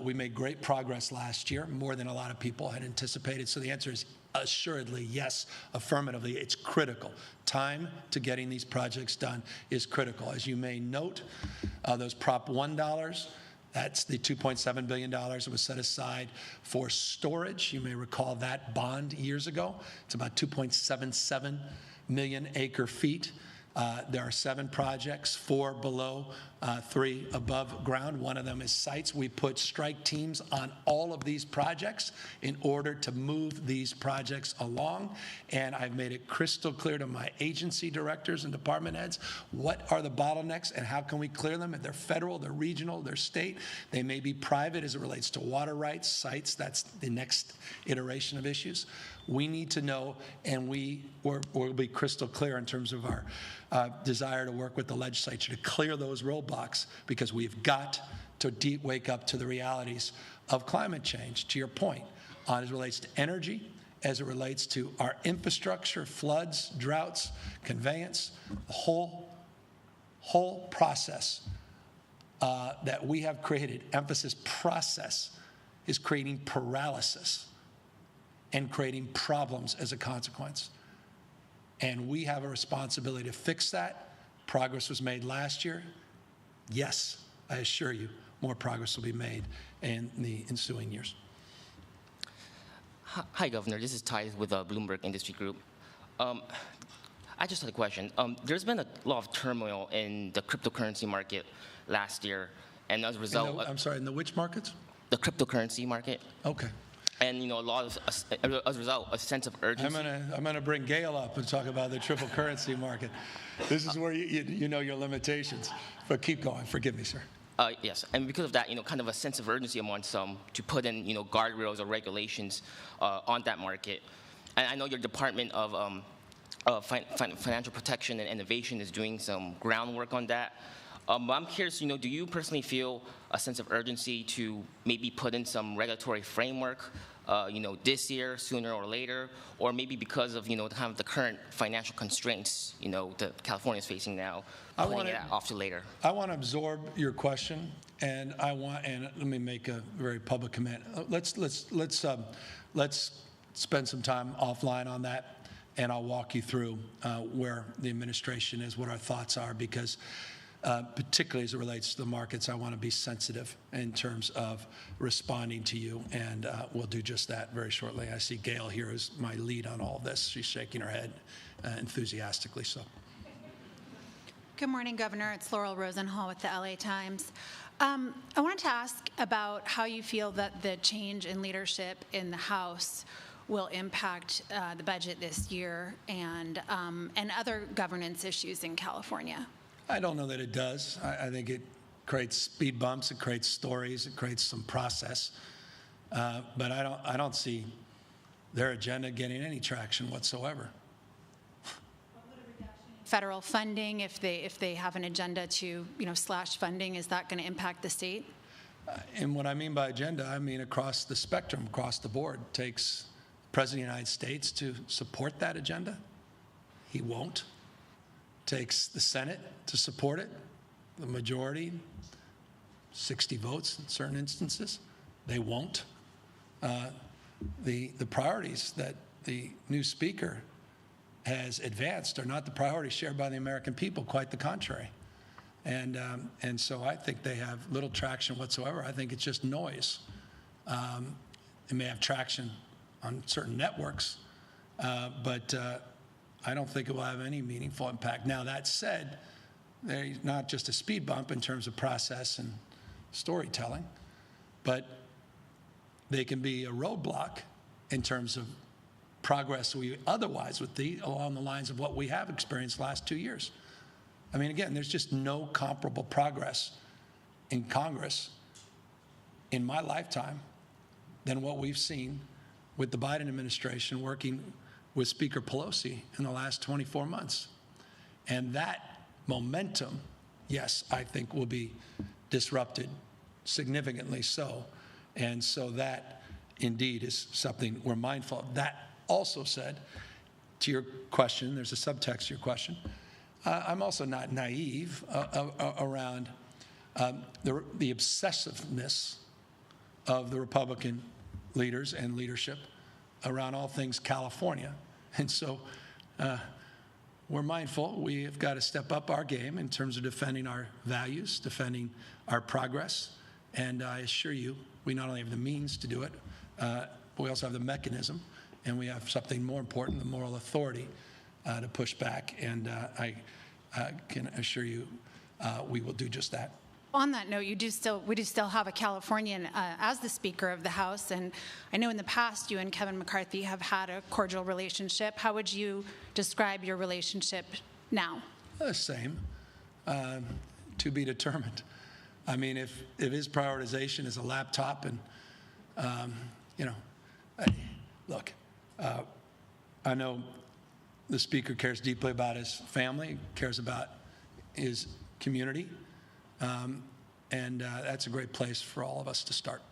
We made great progress last year, more than a lot of people had anticipated. So the answer is assuredly yes, affirmatively. It's critical. Time to getting these projects done is critical. As you may note, those Prop 1 dollars, that's the $2.7 billion that was set aside for storage. You may recall that bond years ago. It's about 2.77 million acre feet. There are 7 projects, 4 below, 3 above ground. One of them is sites. We put strike teams on all of these projects in order to move these projects along. And I've made it crystal clear to my agency directors and department heads what are the bottlenecks and how can we clear them. If they're federal, they're regional, they're state. They may be private as it relates to water rights, sites. That's the next iteration of issues. We need to know, and we'll be crystal clear in terms of our desire to work with the legislature to clear those roadblocks, because we've got to wake up to the realities of climate change, to your point, as it relates to energy, as it relates to our infrastructure, floods, droughts, conveyance, the whole process that we have created, emphasis process, is creating paralysis and creating problems as a consequence. And we have a responsibility to fix that. Progress was made last year. Yes, I assure you, more progress will be made in the ensuing years. Hi, Governor. This is Ty with Bloomberg Industry Group. I just had a question. There's been a lot of turmoil in the cryptocurrency market last year, and as a result... I'm sorry, in the which markets? The cryptocurrency market. Okay. And a lot of, as a result, a sense of urgency. I'm gonna bring Gail up and talk about the triple currency market. This is where you know your limitations. But keep going. Forgive me, sir. Yes, and because of that, kind of a sense of urgency among some to put in, guardrails or regulations on that market. And I know your Department of Financial Protection and Innovation is doing some groundwork on that. I'm curious, do you personally feel a sense of urgency to maybe put in some regulatory framework, this year, sooner or later, or maybe because of, kind of the current financial constraints, that California is facing now, putting it off to later? I want to absorb your question, and let me make a very public comment. Let's spend some time offline on that, and I'll walk you through where the administration is, what our thoughts are, because particularly as it relates to the markets, I want to be sensitive in terms of responding to you, and we'll do just that very shortly. I see Gail here, who's my lead on all of this. She's shaking her head enthusiastically. So, good morning, Governor. It's Laurel Rosenhall with the LA Times. I wanted to ask about how you feel that the change in leadership in the House will impact the budget this year and other governance issues in California. I don't know that it does. I think it creates speed bumps, it creates stories, it creates some process. But I don't see their agenda getting any traction whatsoever. Federal funding, if they have an agenda to, slash funding, is that going to impact the state? And what I mean by agenda, I mean across the spectrum, across the board. Takes the President of the United States to support that agenda? He won't. Takes the Senate to support it, the majority, 60 votes in certain instances. They won't. The priorities that the new speaker has advanced are not the priorities shared by the American people, quite the contrary. And so I think they have little traction whatsoever. I think it's just noise. It may have traction on certain networks, but I don't think it will have any meaningful impact. Now, that said, they're not just a speed bump in terms of process and storytelling, but they can be a roadblock in terms of progress we otherwise would be along the lines of what we have experienced the last 2 years. I mean, again, there's just no comparable progress in Congress in my lifetime than what we've seen with the Biden administration working with Speaker Pelosi in the last 24 months. And that momentum, yes, I think will be disrupted, significantly so. And so that indeed is something we're mindful of. That also said, to your question, there's a subtext to your question, I'm also not naive around the obsessiveness of the Republican leaders and leadership around all things California. And so we're mindful. We have got to step up our game in terms of defending our values, defending our progress. And I assure you, we not only have the means to do it, but we also have the mechanism. And we have something more important, the moral authority to push back. And I can assure you we will do just that. On that note, we do still have a Californian as the Speaker of the House, and I know in the past you and Kevin McCarthy have had a cordial relationship. How would you describe your relationship now? The same, to be determined. I mean, if his prioritization is a laptop and, look, I know the Speaker cares deeply about his family, cares about his community, and that's a great place for all of us to start.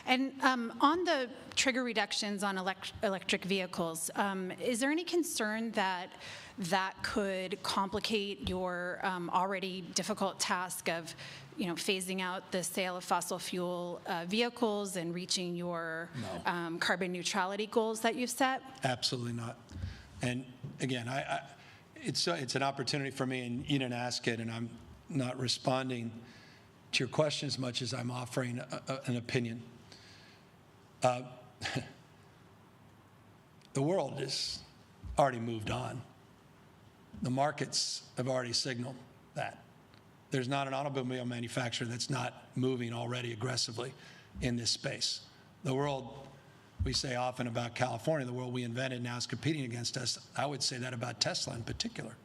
And on the trigger reductions on electric vehicles, is there any concern that could complicate your already difficult task of phasing out the sale of fossil fuel vehicles and reaching your carbon neutrality goals that you've set? Absolutely not. And again, it's an opportunity for me, and you didn't ask it, and I'm not responding to your question as much as I'm offering an opinion. The world has already moved on. The markets have already signaled that. There's not an automobile manufacturer that's not moving already aggressively in this space. The world, we say often about California, the world we invented now is competing against us. I would say that about Tesla in particular.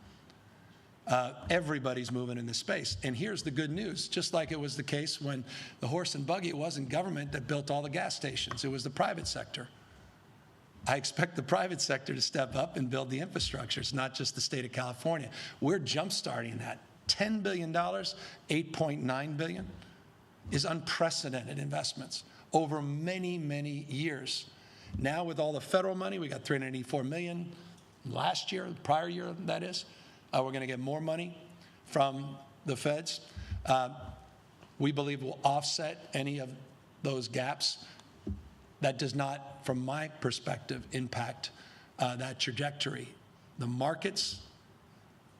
Everybody's moving in this space. And here's the good news. Just like it was the case when the horse and buggy, it wasn't government that built all the gas stations. It was the private sector. I expect the private sector to step up and build the infrastructure. It's not just the state of California. We're jump-starting that. $10 billion, $8.9 billion is unprecedented investments over many, many years. Now with all the federal money, we got $384 million last year, prior year, that is. We're going to get more money from the feds. We believe will offset any of those gaps. That does not, from my perspective, impact that trajectory. The markets,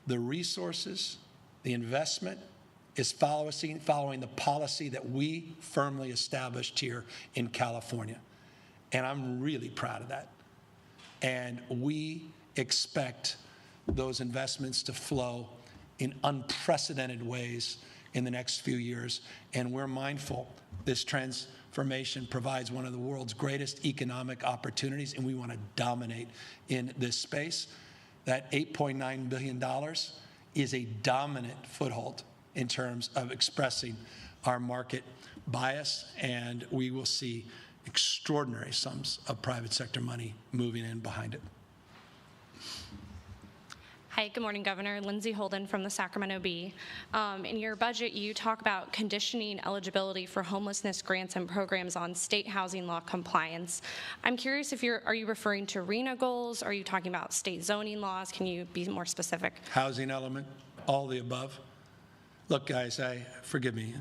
the resources, the investment is following the policy that we firmly established here in California. And I'm really proud of that. And we expect those investments to flow in unprecedented ways in the next few years. And we're mindful this transformation provides one of the world's greatest economic opportunities, and we want to dominate in this space. That $8.9 billion is a dominant foothold in terms of expressing our market bias, and we will see extraordinary sums of private sector money moving in behind it. Hi, good morning, Governor. Lindsay Holden from the Sacramento Bee. In your budget, you talk about conditioning eligibility for homelessness grants and programs on state housing law compliance. I'm curious if are you referring to RHNA goals? Are you talking about state zoning laws? Can you be more specific? Housing element, all the above. Look, guys, forgive me.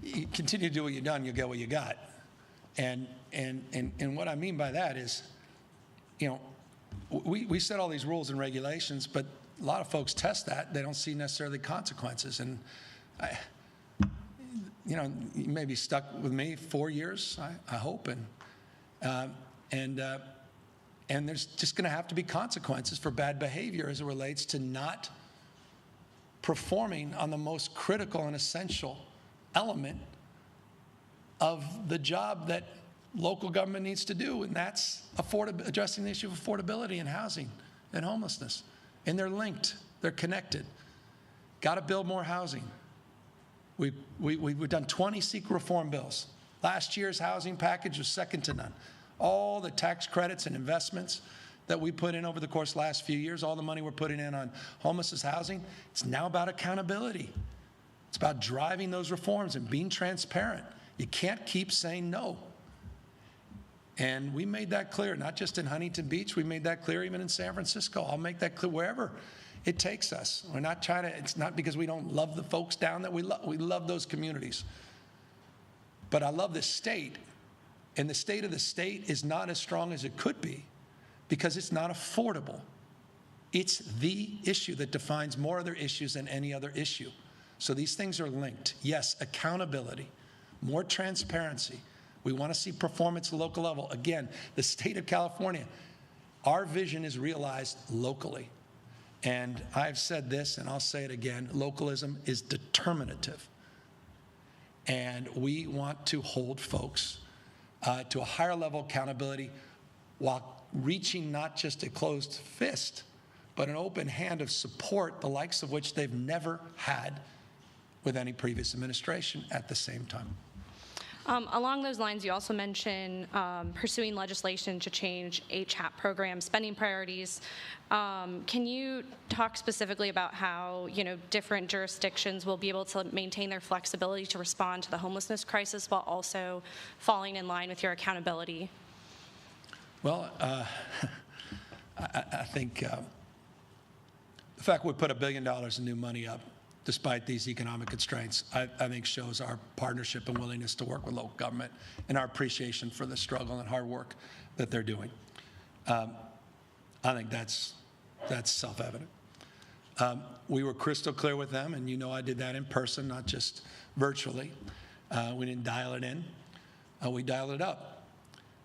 You continue to do what you've done, you'll get what you got. And what I mean by that is, you know, we set all these rules and regulations, but a lot of folks test that. They don't see necessarily consequences. And, you know, you may be stuck with me 4 years, I hope. And there's just going to have to be consequences for bad behavior as it relates to not performing on the most critical and essential element of the job that local government needs to do, and that's addressing the issue of affordability and housing and homelessness. And they're linked, they're connected. Got to build more housing. We've done 20 secret reform bills. Last year's housing package was second to none. All the tax credits and investments that we put in over the course of the last few years, all the money we're putting in on homelessness housing, it's now about accountability. It's about driving those reforms and being transparent. You can't keep saying no. And we made that clear, not just in Huntington Beach, we made that clear even in San Francisco. I'll make that clear wherever it takes us. We're not trying to, it's not because we don't love the folks down there. We love those communities. But I love this state, and the state of the state is not as strong as it could be because it's not affordable. It's the issue that defines more other issues than any other issue. So these things are linked. Yes, accountability, more transparency. We want to see performance at the local level. Again, the state of California, our vision is realized locally. And I've said this, and I'll say it again, localism is determinative. And we want to hold folks to a higher level of accountability while reaching not just a closed fist, but an open hand of support, the likes of which they've never had with any previous administration at the same time. Along those lines, you also mentioned pursuing legislation to change HAP program spending priorities. Can you talk specifically about how, you know, different jurisdictions will be able to maintain their flexibility to respond to the homelessness crisis while also falling in line with your accountability? Well, I think the fact we put $1 billion in new money up despite these economic constraints, I think shows our partnership and willingness to work with local government and our appreciation for the struggle and hard work that they're doing. I think that's self-evident. We were crystal clear with them, and you know I did that in person, not just virtually. We didn't dial it in. We dialed it up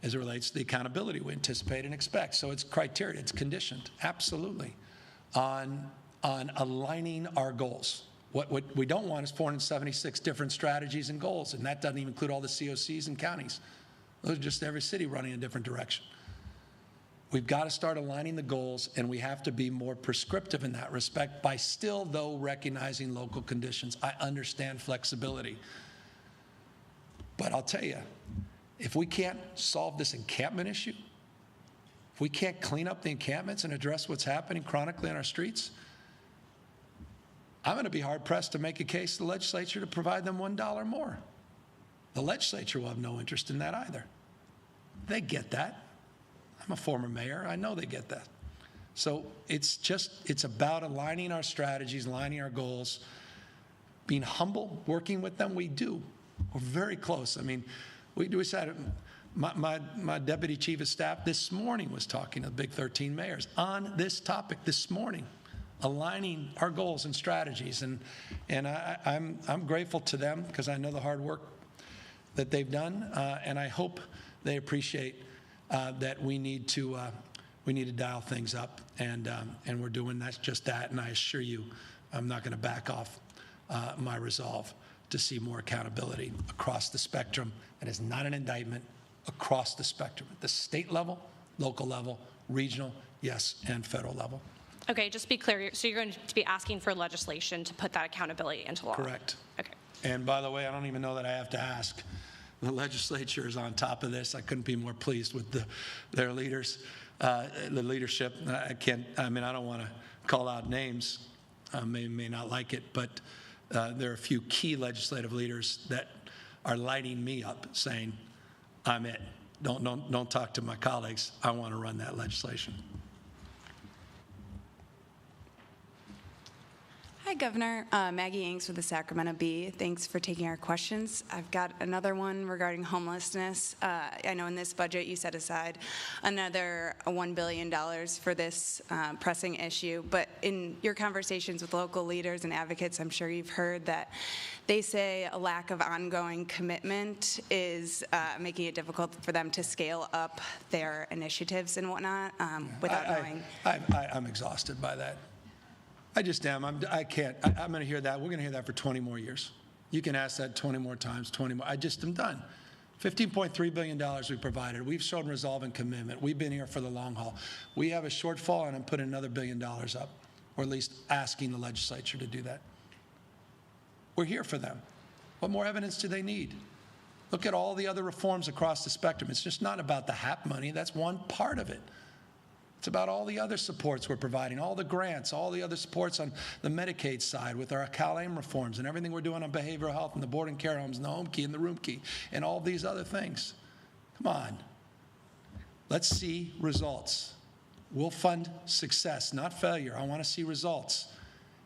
as it relates to the accountability we anticipate and expect. So it's criteria, it's conditioned, absolutely, on aligning our goals. What we don't want is 476 different strategies and goals, and that doesn't even include all the COCs and counties. Those are just every city running in a different direction. We've got to start aligning the goals, and we have to be more prescriptive in that respect by still, though, recognizing local conditions. I understand flexibility. But I'll tell you, if we can't solve this encampment issue, if we can't clean up the encampments and address what's happening chronically on our streets, I'm going to be hard-pressed to make a case to the legislature to provide them $1 more. The legislature will have no interest in that either. They get that. I'm a former mayor. I know they get that. So it's about aligning our strategies, aligning our goals, being humble, working with them. We do. We're very close. I mean, we said my deputy chief of staff this morning was talking to the big 13 mayors on this topic this morning, aligning our goals and strategies. And I'm grateful to them because I know the hard work that they've done, and I hope they appreciate that we need to dial things up, and we're doing just that. And I assure you, I'm not going to back off my resolve to see more accountability across the spectrum. It is not an indictment, across the spectrum, at the state level, local level, regional, yes, and federal level. Okay, just be clear. So you're going to be asking for legislation to put that accountability into law? Correct. Okay. And by the way, I don't even know that I have to ask. The legislature is on top of this. I couldn't be more pleased with their leaders, the leadership. I don't want to call out names. May not like it, but there are a few key legislative leaders that are lighting me up, saying, "I'm it. Don't talk to my colleagues. I want to run that legislation." Hi, Governor. Maggie Yanks with the Sacramento Bee. Thanks for taking our questions. I've got another one regarding homelessness. I know in this budget you set aside another $1 billion for this pressing issue, but in your conversations with local leaders and advocates, I'm sure you've heard that they say a lack of ongoing commitment is making it difficult for them to scale up their initiatives and whatnot without knowing. I'm exhausted by that. I just am. I can't. I'm going to hear that. We're going to hear that for 20 more years. You can ask that 20 more times, 20 more. I just am done. $15.3 billion we provided. We've shown resolve and commitment. We've been here for the long haul. We have a shortfall, and I'm putting another $1 billion up, or at least asking the legislature to do that. We're here for them. What more evidence do they need? Look at all the other reforms across the spectrum. It's just not about the HAP money. That's one part of it. It's about all the other supports we're providing, all the grants, all the other supports on the Medicaid side with our CalAIM reforms and everything we're doing on behavioral health and the board and care homes and the home key and the room key and all these other things. Come on. Let's see results. We'll fund success, not failure. I want to see results.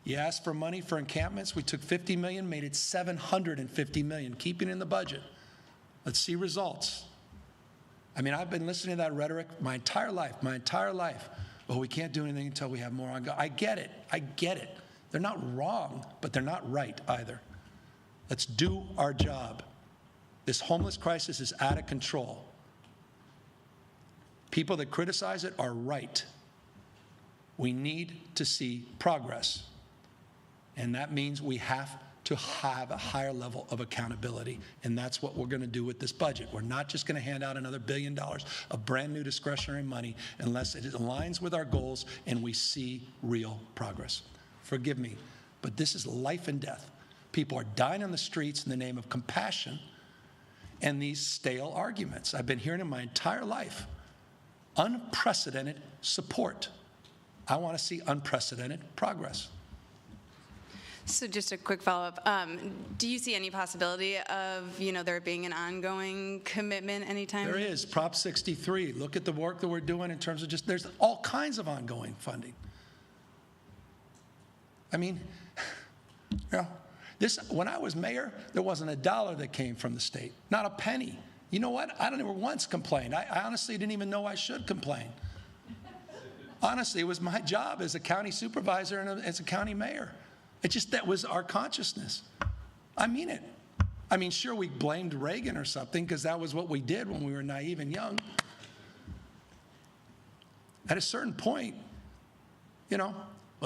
You asked for money for encampments. We took $50 million, made it $750 million, keeping it in the budget. Let's see results. I mean, I've been listening to that rhetoric my entire life. Well, we can't do anything until we have more ongoing. I get it. They're not wrong, but they're not right either. Let's do our job. This homeless crisis is out of control. People that criticize it are right. We need to see progress. And that means we have to have a higher level of accountability. And that's what we're going to do with this budget. We're not just going to hand out another $1 billion of brand new discretionary money unless it aligns with our goals and we see real progress. Forgive me, but this is life and death. People are dying on the streets in the name of compassion and these stale arguments. I've been hearing them my entire life. Unprecedented support. I want to see unprecedented progress. So just a quick follow-up. Do you see any possibility of, there being an ongoing commitment anytime? There is. Prop 63. Look at the work that we're doing in terms of there's all kinds of ongoing funding. I mean, when I was mayor, there wasn't a dollar that came from the state, not a penny. You know what? I never once complained. I honestly didn't even know I should complain. Honestly, it was my job as a county supervisor and as a county mayor. That was our consciousness. I mean it. I mean, sure, we blamed Reagan or something because that was what we did when we were naive and young. At a certain point, they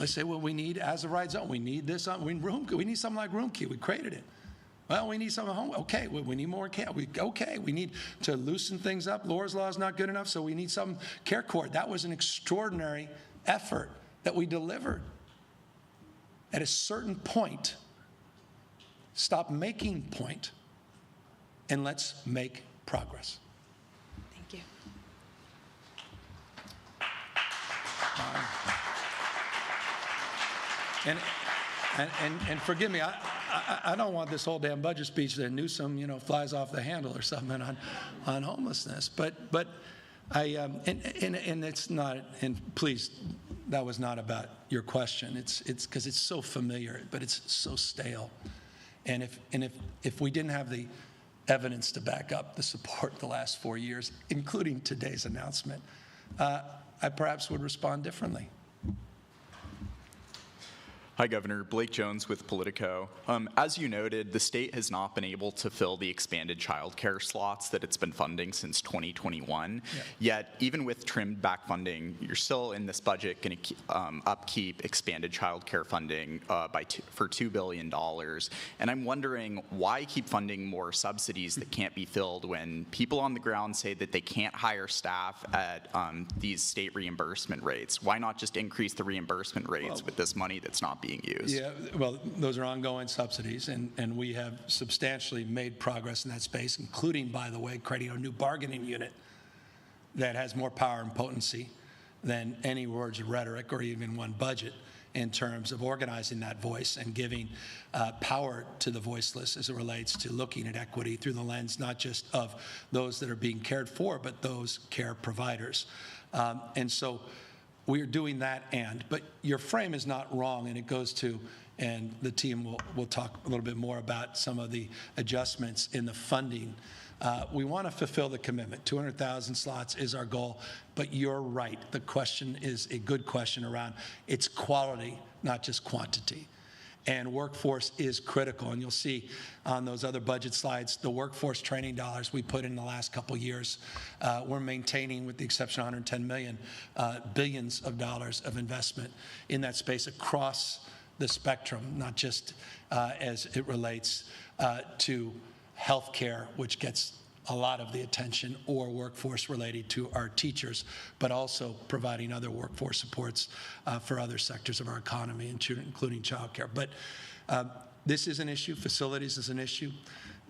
say, well, we need as a right zone. We need this. We need something like room key. We created it. Well, we need something home. Okay, we need more care. We need to loosen things up. Laura's Law is not good enough, so we need some care court. That was an extraordinary effort that we delivered. At a certain point, stop making point, and let's make progress. Thank you. And forgive me, I don't want this whole damn budget speech that Newsom, flies off the handle or something on homelessness. But and it's not. And please, that was not about your question. It's because it's so familiar, but it's so stale. And if we didn't have the evidence to back up the support the last 4 years, including today's announcement, I perhaps would respond differently. Hi, Governor. Blake Jones with Politico. As you noted, the state has not been able to fill the expanded child care slots that it's been funding since 2021. Yeah. Yet, even with trimmed back funding, you're still in this budget going to upkeep expanded child care funding for $2 billion. And I'm wondering, why keep funding more subsidies that can't be filled when people on the ground say that they can't hire staff at these state reimbursement rates? Why not just increase the reimbursement rates with this money that's not being used? Yeah, well, those are ongoing subsidies, and we have substantially made progress in that space, including, by the way, creating a new bargaining unit that has more power and potency than any words of rhetoric or even one budget in terms of organizing that voice and giving power to the voiceless as it relates to looking at equity through the lens not just of those that are being cared for, but those care providers. And so we're doing that, but your frame is not wrong, and it goes to, and the team will talk a little bit more about some of the adjustments in the funding. We want to fulfill the commitment. 200,000 slots is our goal, but you're right. The question is a good question around its quality, not just quantity. And workforce is critical. And you'll see on those other budget slides, the workforce training dollars we put in the last couple of years, we're maintaining, with the exception of 110 million, billions of dollars of investment in that space across the spectrum, not just as it relates to healthcare, which gets a lot of the attention, or workforce related to our teachers, but also providing other workforce supports for other sectors of our economy, including childcare. But this is an issue. Facilities is an issue.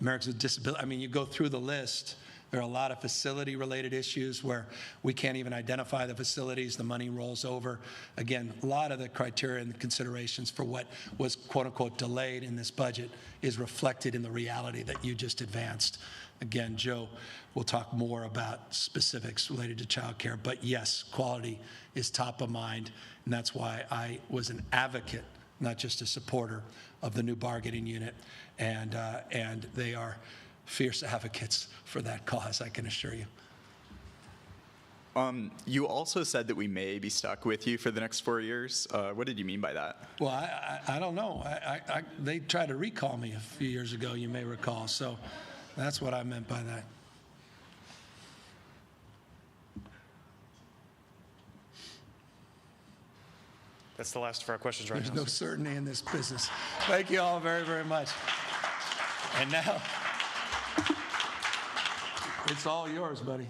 Americans with Disabilities, I mean, you go through the list, there are a lot of facility-related issues where we can't even identify the facilities. The money rolls over. Again, a lot of the criteria and the considerations for what was, quote-unquote, delayed in this budget is reflected in the reality that you just advanced. Again, Joe will talk more about specifics related to child care, but yes, quality is top of mind, and that's why I was an advocate, not just a supporter, of the new bargaining unit, and they are fierce advocates for that cause, I can assure you. You also said that we may be stuck with you for the next 4 years. What did you mean by that? Well, I don't know. They tried to recall me a few years ago, you may recall, so that's what I meant by that. That's the last of our questions right now. There's no certainty in this business. Thank you all very, very much. And now, it's all yours, buddy.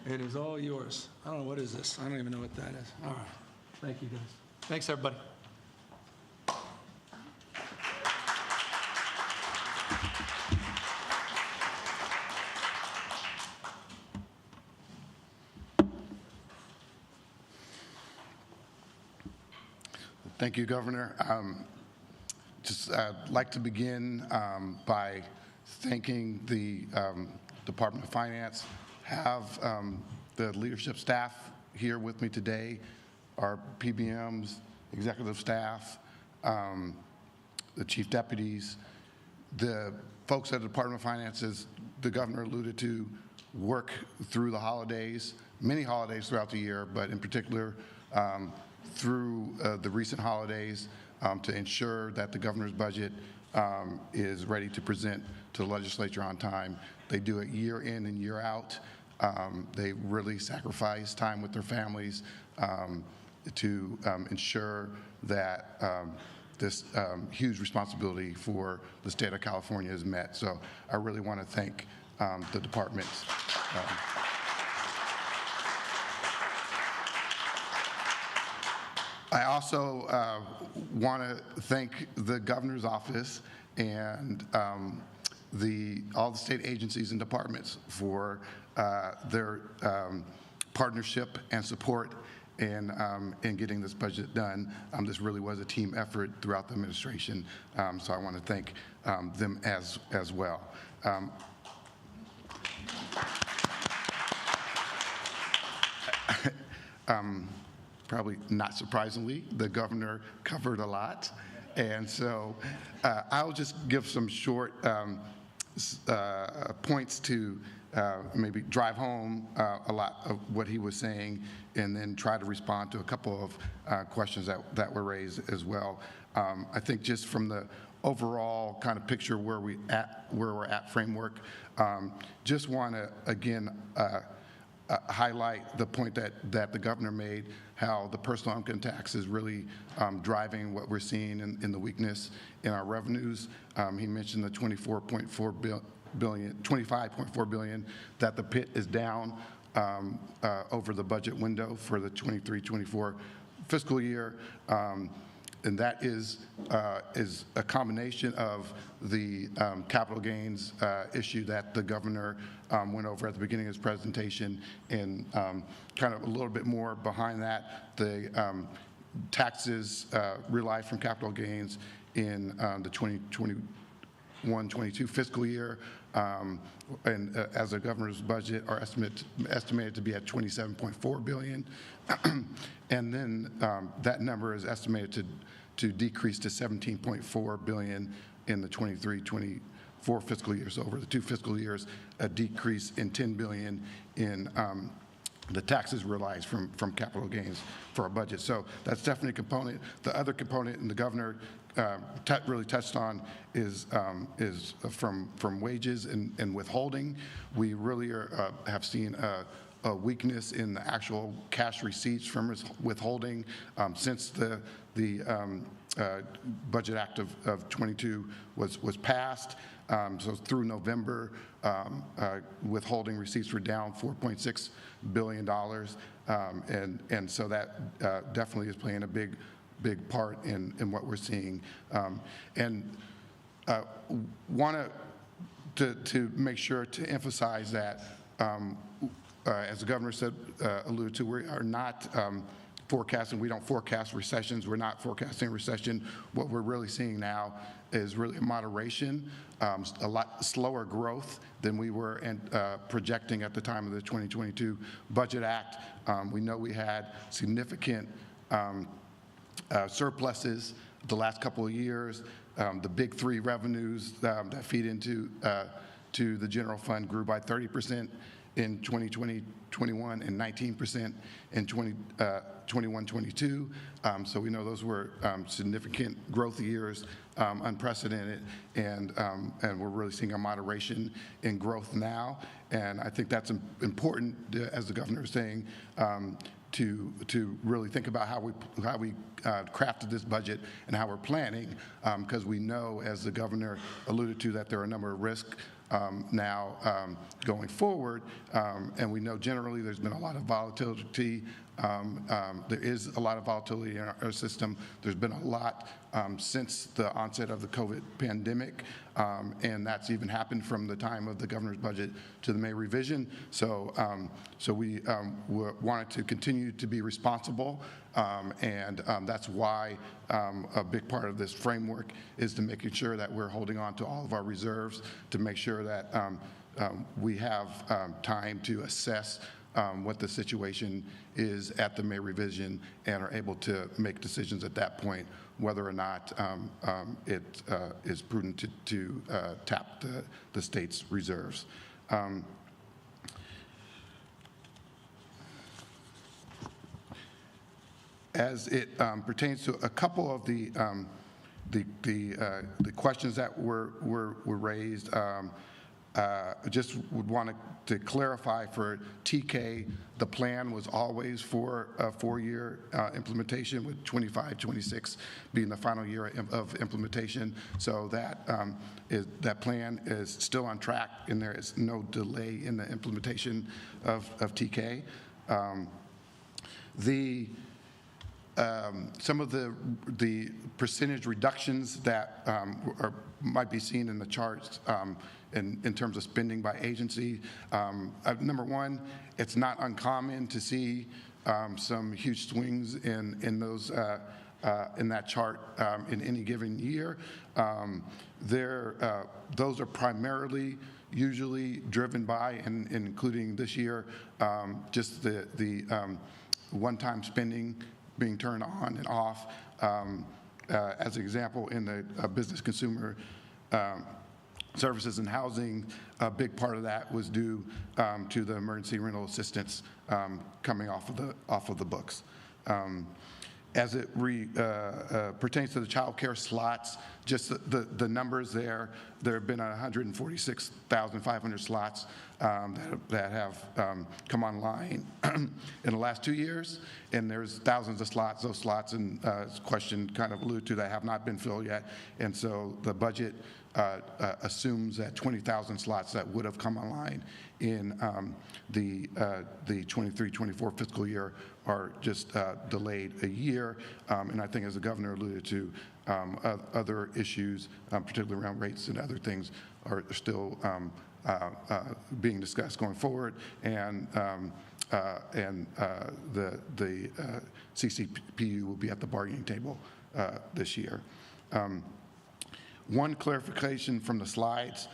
It is all yours. I don't know, what is this? I don't even know what that is. All right. Thank you, guys. Thanks, everybody. Thank you, Governor. I'd like to begin by thanking the Department of Finance, have the leadership staff here with me today, our PBMs, executive staff, the chief deputies, the folks at the Department of Finance, as the governor alluded to, work through the holidays, many holidays throughout the year, but in particular through the recent holidays to ensure that the governor's budget is ready to present to the legislature on time. They do it year in and year out. They really sacrifice time with their families to ensure that this huge responsibility for the state of California is met. So I really want to thank the department. I also want to thank the governor's office and all the state agencies and departments for their partnership and support in getting this budget done. This really was a team effort throughout the administration, so I want to thank them as well. Probably not surprisingly, the governor covered a lot. And so I'll just give some short points to maybe drive home a lot of what he was saying, and then try to respond to a couple of questions that were raised as well. I think just from the overall kind of picture where we're at framework, just want to again highlight the point that the governor made, how the personal income tax is really driving what we're seeing in the weakness in our revenues. He mentioned the $25.4 billion, that the PIT is down over the budget window for the 23-24 fiscal year. And that is a combination of the capital gains issue that the governor went over at the beginning of his presentation, and kind of a little bit more behind that, the taxes realized from capital gains in the 2021-22 fiscal year, and as the governor's budget are estimated to be at $27.4 billion. And then that number is estimated to decrease to $17.4 billion in the 23-24 fiscal year. So over the 2 fiscal years, a decrease in $10 billion in the taxes realized from capital gains for our budget. So that's definitely a component. The other component, and the governor really touched on, is from wages and withholding. We really have seen a weakness in the actual cash receipts from withholding since the Budget Act of 22 was passed. So through November, withholding receipts were down $4.6 billion, and so that definitely is playing a big part in what we're seeing, and want to make sure to emphasize that. As the governor said, alluded to, we are not forecasting, we don't forecast recessions. We're not forecasting a recession. What we're really seeing now is really a moderation, a lot slower growth than we were projecting at the time of the 2022 Budget Act. We know we had significant surpluses the last couple of years. The big 3 revenues that feed into to the general fund grew by 30% in 2020-21 and 19% in 21-22. So we know those were significant growth years, unprecedented, and we're really seeing a moderation in growth now. And I think that's important, as the governor is saying, to really think about how we crafted this budget and how we're planning, because we know, as the governor alluded to, that there are a number of risks now going forward, and we know generally there's been a lot of volatility. There is a lot of volatility in our system. There's been a lot since the onset of the COVID pandemic, and that's even happened from the time of the governor's budget to the May revision. So we wanted to continue to be responsible, and that's why a big part of this framework is to making sure that we're holding on to all of our reserves, to make sure that we have time to assess what the situation is at the May revision, and are able to make decisions at that point whether or not it is prudent to tap the state's reserves. As it pertains to a couple of the questions that were raised, I just would want to clarify for TK, the plan was always for a 4-year implementation, with 25-26 being the final year of implementation. So that plan is still on track, and there is no delay in the implementation of TK. Some of the percentage reductions that might be seen in the charts in terms of spending by agency. Number one, it's not uncommon to see some huge swings in those in that chart in any given year. Those are primarily usually driven by, and including this year, just the one-time spending being turned on and off. As an example, in the business consumer services and housing, a big part of that was due to the emergency rental assistance coming off of the books. As it pertains to the child care slots, just the numbers there have been 146,500 slots that have come online in the last 2 years, and there's thousands of slots. Those slots, and question kind of alluded to, that have not been filled yet, and so the budget assumes that 20,000 slots that would have come online in the 23-24 fiscal year are just delayed a year. And I think, as the governor alluded to, other issues, particularly around rates and other things, are still being discussed going forward. And the CCPU will be at the bargaining table this year. One clarification from the slides,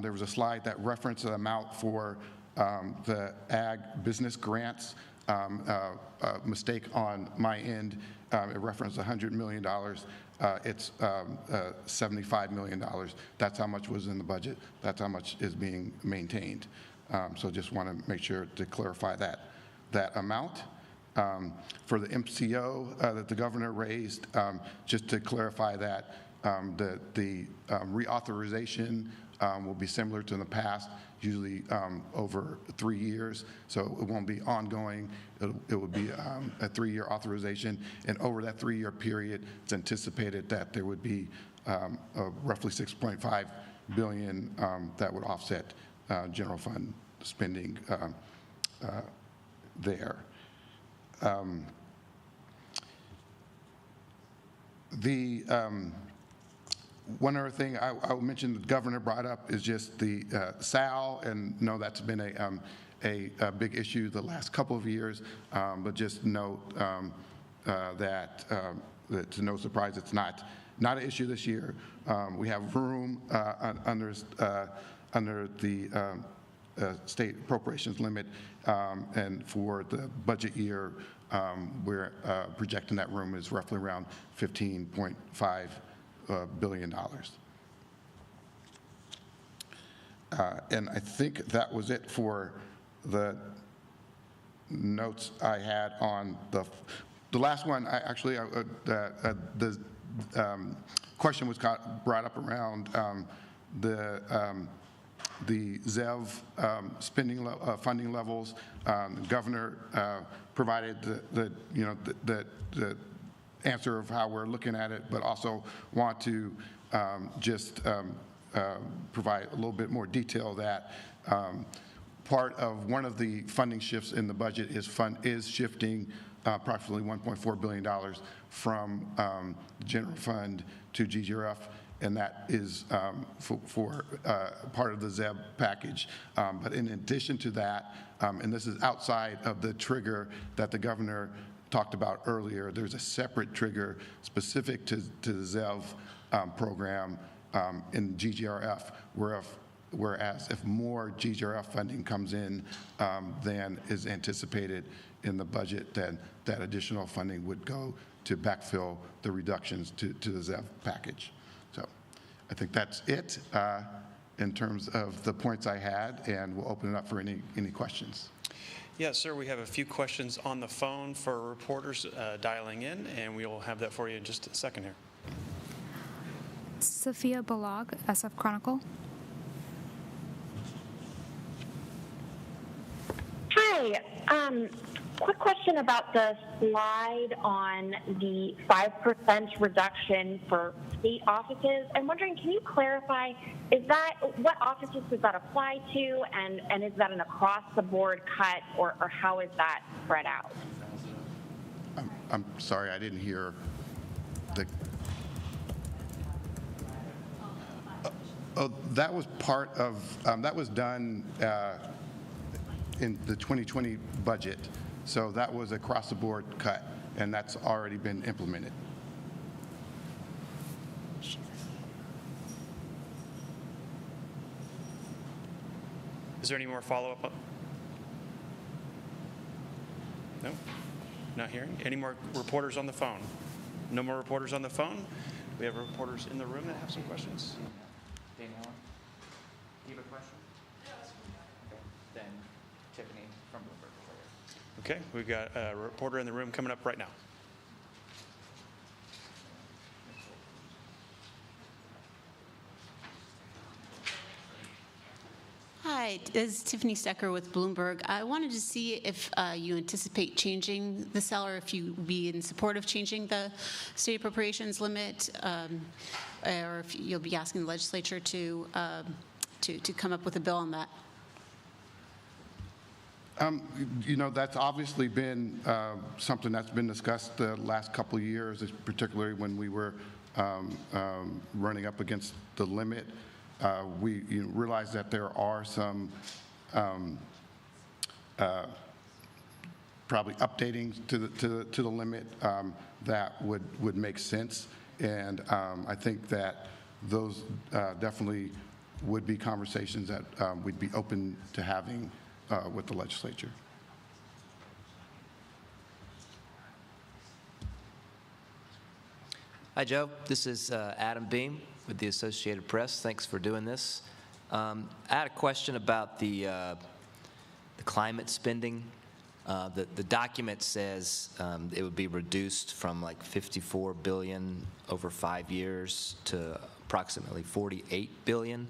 there was a slide that referenced the amount for the ag business grants. Mistake on my end. It referenced $100 million. It's $75 million. That's how much was in the budget. That's how much is being maintained. So just want to make sure to clarify that amount. For the MCO that the governor raised, just to clarify that, the reauthorization will be similar to in the past, usually over 3 years. So it won't be ongoing. It will be a 3-year authorization. And over that 3-year period, it's anticipated that there would be roughly $6.5 billion that would offset general fund spending there. One other thing I'll mention the governor brought up is just the SAL, and no, that's been a big issue the last couple of years, but just note that to no surprise, it's not an issue this year. We have room under the state appropriations limit, and for the budget year, we're projecting that room is roughly around $15.5 billion. And I think that was it for the notes I had on the last one. The question was brought up around the ZEV spending funding levels. The governor provided the answer of how we're looking at it, but also want to just provide a little bit more detail that part of one of the funding shifts in the budget is shifting approximately $1.4 billion from the general fund to GGRF, and that is for part of the ZEB package. But in addition to that, and this is outside of the trigger that the governor talked about earlier, there's a separate trigger specific to the ZEV program in GGRF, whereas if more GGRF funding comes in than is anticipated in the budget, then that additional funding would go to backfill the reductions to the ZEV package. So I think that's it in terms of the points I had, and we'll open it up for any questions. Yes, sir. We have a few questions on the phone for reporters dialing in, and we will have that for you in just a second here. Sophia Balog, SF Chronicle. Hi. Quick question about the slide on the 5% reduction for state offices. I'm wondering, can you clarify, what offices does that apply to, and is that an across-the-board cut, or how is that spread out? I'm sorry, I didn't hear the... that was part of, that was done in the 2020 budget. So that was across the board cut, and that's already been implemented. Is there any more follow-up? No? Not hearing? Any more reporters on the phone? No more reporters on the phone? We have reporters in the room that have some questions. you have a question? Okay. Then Tiffany from Bloomberg. Okay, we've got a reporter in the room coming up right now. Hi, this is Tiffany Stecker with Bloomberg. I wanted to see if you anticipate changing the SEL, or if you would be in support of changing the state appropriations limit, or if you'll be asking the legislature to come up with a bill on that. That's obviously been something that's been discussed the last couple of years, particularly when we were running up against the limit. We realize that there are some probably updating to the limit that would make sense, and I think that those definitely would be conversations that we'd be open to having with the legislature. Hi, Joe. This is Adam Beam with the Associated Press. Thanks for doing this. I had a question about the climate spending. The document says it would be reduced from like $54 billion over 5 years to approximately $48 billion.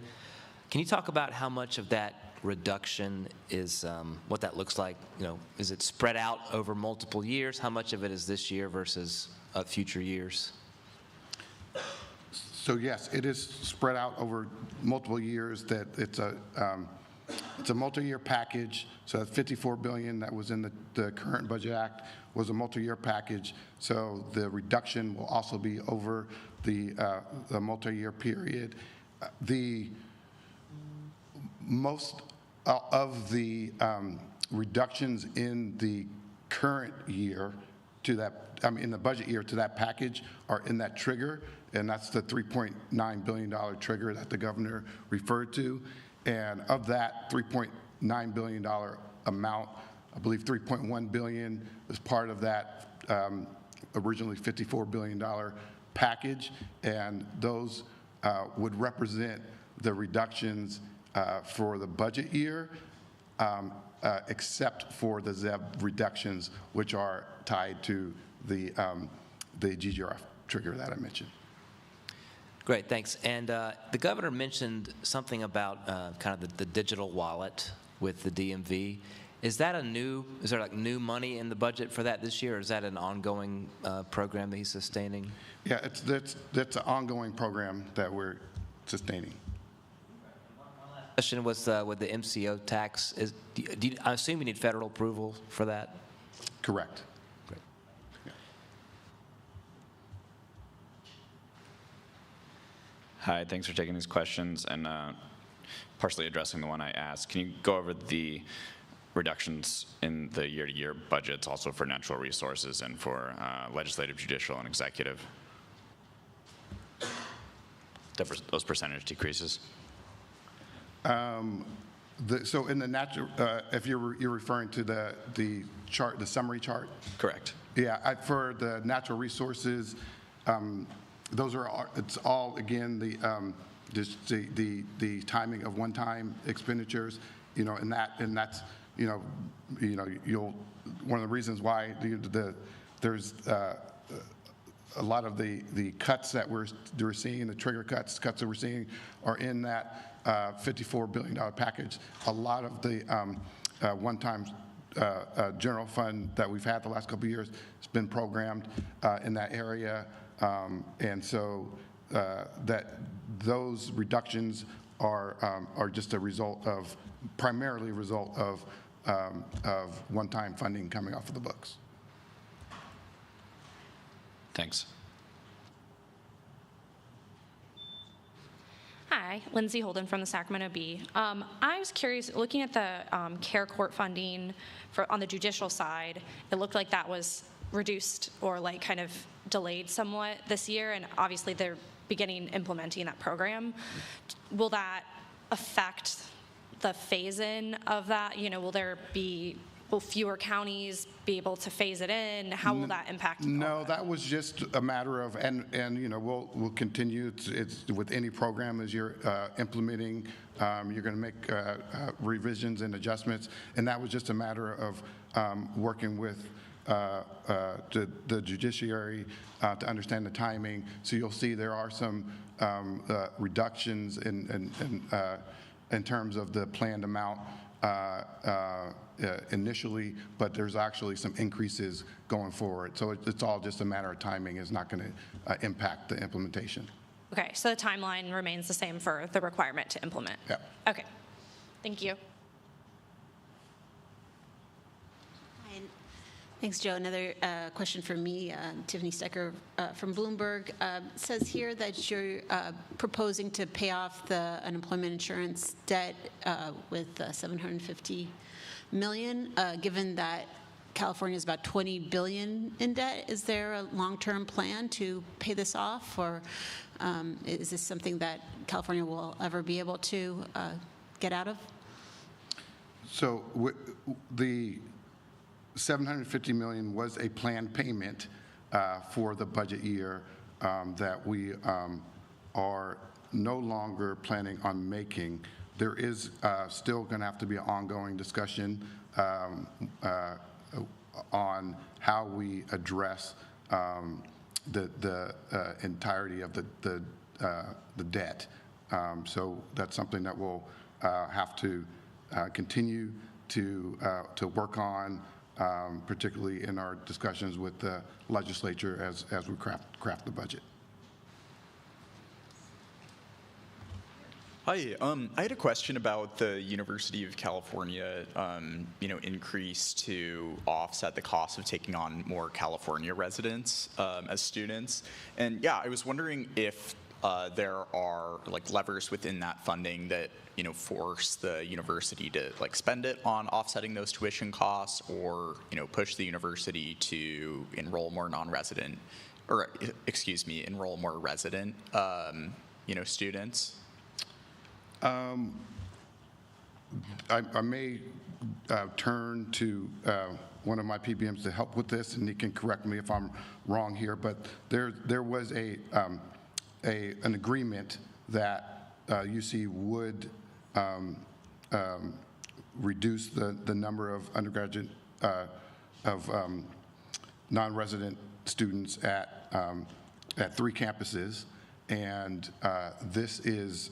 Can you talk about how much of that reduction is, what that looks like? Is it spread out over multiple years? How much of it is this year versus future years? So yes, it is spread out over multiple years. That it's a multi-year package. So that $54 billion that was in the current Budget Act was a multi-year package. So the reduction will also be over the multi-year period. The most of the reductions in the current year to that, in the budget year to that package are in that trigger, and that's the $3.9 billion trigger that the governor referred to. And of that $3.9 billion amount, I believe $3.1 billion was part of that originally $54 billion package, and those would represent the reductions for the budget year, except for the ZEB reductions, which are tied to the GGRF trigger that I mentioned. Great, thanks. And the governor mentioned something about kind of the digital wallet with the DMV. Is there like new money in the budget for that this year, or is that an ongoing program that he's sustaining? Yeah, that's an ongoing program that we're sustaining. Question was with the MCO tax. I assume you need federal approval for that? Correct. Great. Yeah. Hi, thanks for taking these questions and partially addressing the one I asked. Can you go over the reductions in the year-to-year budgets also for natural resources and for legislative, judicial, and executive? Those percentage decreases? So in the natural, if you're referring to the chart, the summary chart? Correct. Yeah, for the natural resources, those are, it's all, again, the timing of one-time expenditures, and that's, one of the reasons why there's a lot of the cuts that we're seeing, the trigger cuts that we're seeing are in that $54 billion package. A lot of the one-time general fund that we've had the last couple of years has been programmed in that area, and so that those reductions are just a result of, primarily a result of one-time funding coming off of the books. Thanks. Hi, Lindsay Holden from the Sacramento Bee. I was curious, looking at the care court funding on the judicial side, it looked like that was reduced or like kind of delayed somewhat this year, and obviously they're beginning implementing that program. Will that affect the phase-in of that? Will there be will fewer counties be able to phase it in? How will that impact? No, that was just a matter of, and you know, we'll continue. It's with any program as you're implementing, you're going to make revisions and adjustments, and that was just a matter of working with the judiciary to understand the timing. So you'll see there are some reductions in terms of the planned amount initially, but there's actually some increases going forward. So it's all just a matter of timing. It's not going to impact the implementation. Okay, so the timeline remains the same for the requirement to implement? Yeah. Okay, thank you. Thanks, Joe. Another question for me, Tiffany Stecker from Bloomberg. It says here that you're proposing to pay off the unemployment insurance debt with $750 million, given that California is about $20 billion in debt. Is there a long-term plan to pay this off, or is this something that California will ever be able to get out of? So the $750 million was a planned payment for the budget year that we are no longer planning on making. There is still going to have to be an ongoing discussion on how we address the entirety of the debt. So that's something that we'll have to continue to work on, particularly in our discussions with the legislature as we craft the budget. Hi, I had a question about the University of California, increase to offset the cost of taking on more California residents as students. And yeah, I was wondering if there are levers within that funding that force the university to spend it on offsetting those tuition costs, or push the university to enroll more non-resident, or enroll more resident students. I may turn to one of my PBMs to help with this, and he can correct me if I'm wrong here. But there was an agreement that UC would reduce the number of undergraduate non-resident students at 3 campuses, and this is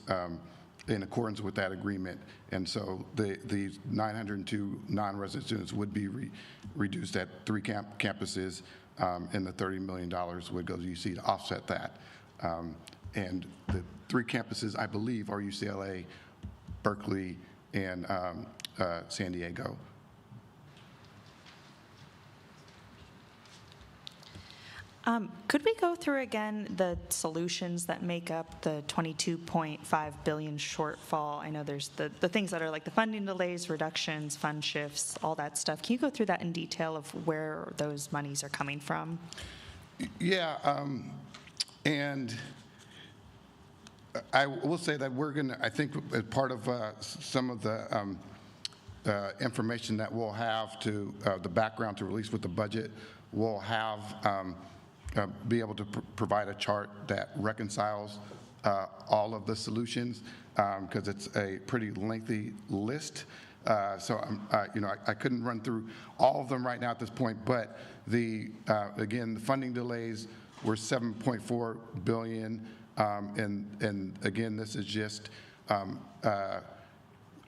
in accordance with that agreement. And so the 902 non-resident students would be reduced at 3 campuses, and the $30 million would go to UC to offset that. And the 3 campuses, I believe, are UCLA, Berkeley, and San Diego. Could we go through again the solutions that make up the $22.5 billion shortfall? I know there's the things that are like the funding delays, reductions, fund shifts, all that stuff. Can you go through that in detail of where those monies are coming from? Yeah, and I will say that we're going to, I think as part of some of the information that we'll have to, the background to release with the budget, we'll have be able to provide a chart that reconciles all of the solutions, because it's a pretty lengthy list. So I couldn't run through all of them right now at this point, but again, the funding delays were $7.4 billion, and again, this is just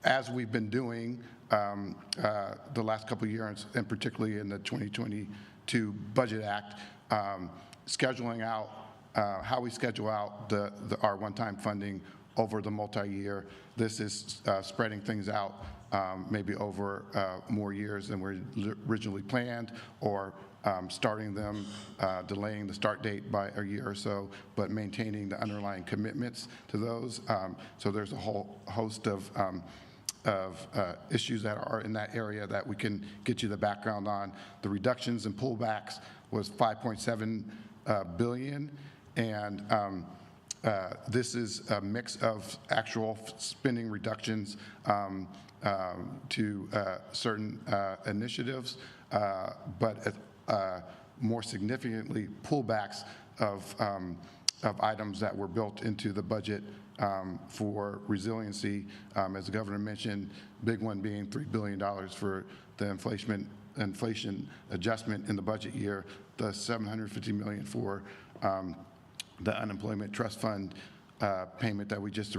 as we've been doing the last couple of years, and particularly in the 2022 Budget Act, scheduling out how we schedule out our one-time funding over the multi-year. This is spreading things out maybe over more years than we originally planned, or starting them, delaying the start date by a year or so, but maintaining the underlying commitments to those. So there's a whole host of issues that are in that area that we can get you the background on. The reductions and pullbacks was $5.7 billion, and this is a mix of actual spending reductions to certain initiatives, but more significantly, pullbacks of items that were built into the budget for resiliency. As the governor mentioned, big one being $3 billion for the inflation adjustment in the budget year, the $750 million for the unemployment trust fund payment that we just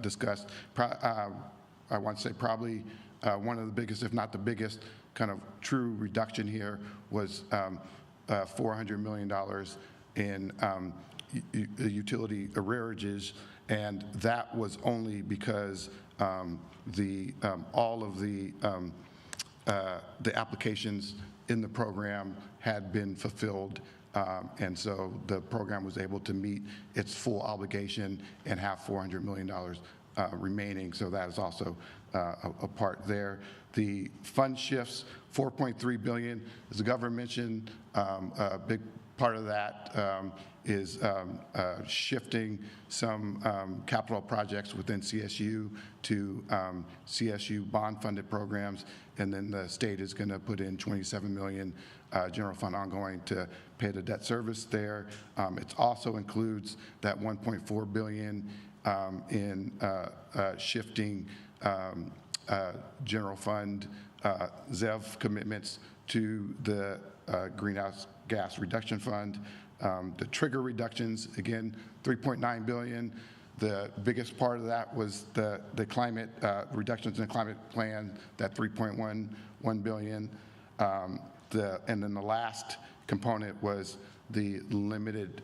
discussed. I want to say probably one of the biggest, if not the biggest, kind of true reduction here was $400 million in utility arrearages, and that was only because all of the applications in the program had been fulfilled, and so the program was able to meet its full obligation and have $400 million remaining. So that is also a part there. The fund shifts, $4.3 billion, as the governor mentioned. A big part of that is shifting some capital projects within CSU to CSU bond-funded programs, and then the state is going to put in $27 million general fund ongoing to pay the debt service there. It also includes that $1.4 billion in shifting general fund ZEV commitments to the greenhouse gas reduction fund. The trigger reductions, again, $3.9 billion. The biggest part of that was the climate reductions in the climate plan, that $3.1 billion. And then the last component was the limited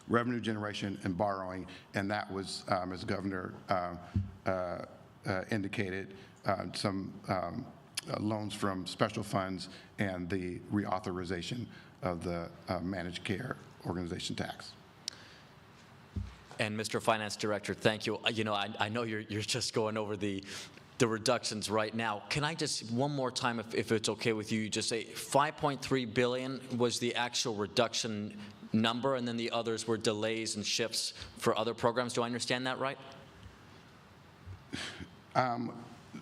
revenue generation and borrowing, and that was, as the governor indicated, some loans from special funds and the reauthorization of the managed care organization tax. And Mr. Finance Director, thank you. You know, I know you're just going over the reductions right now. Can I just, one more time, if it's okay with you, just say $5.3 billion was the actual reduction number, and then the others were delays and shifts for other programs. Do I understand that right?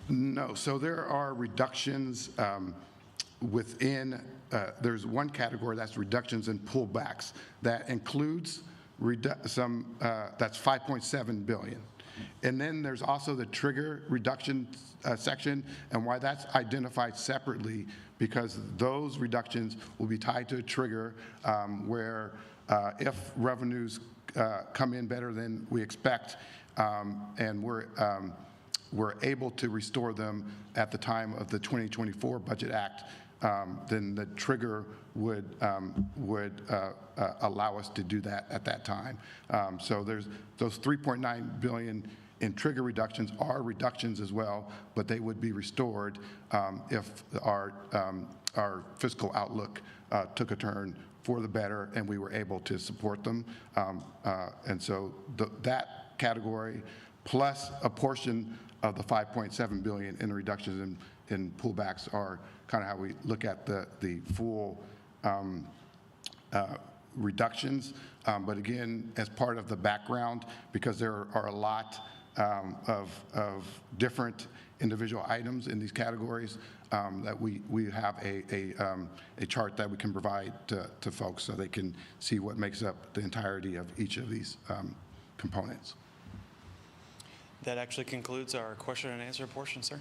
No. So there are reductions within, there's one category that's reductions and pullbacks. That includes that's $5.7 billion. And then there's also the trigger reduction section, and why that's identified separately, because those reductions will be tied to a trigger where if revenues come in better than we expect, and we're able to restore them at the time of the 2024 Budget Act, then the trigger would allow us to do that at that time. So there's those $3.9 billion in trigger reductions are reductions as well, but they would be restored if our fiscal outlook took a turn for the better and we were able to support them. And so that category plus a portion of the $5.7 billion in reductions in pullbacks are kind of how we look at the full reductions. But again, as part of the background, because there are a lot of different individual items in these categories, that we have a chart that we can provide to folks so they can see what makes up the entirety of each of these components. That actually concludes our question and answer portion, sir.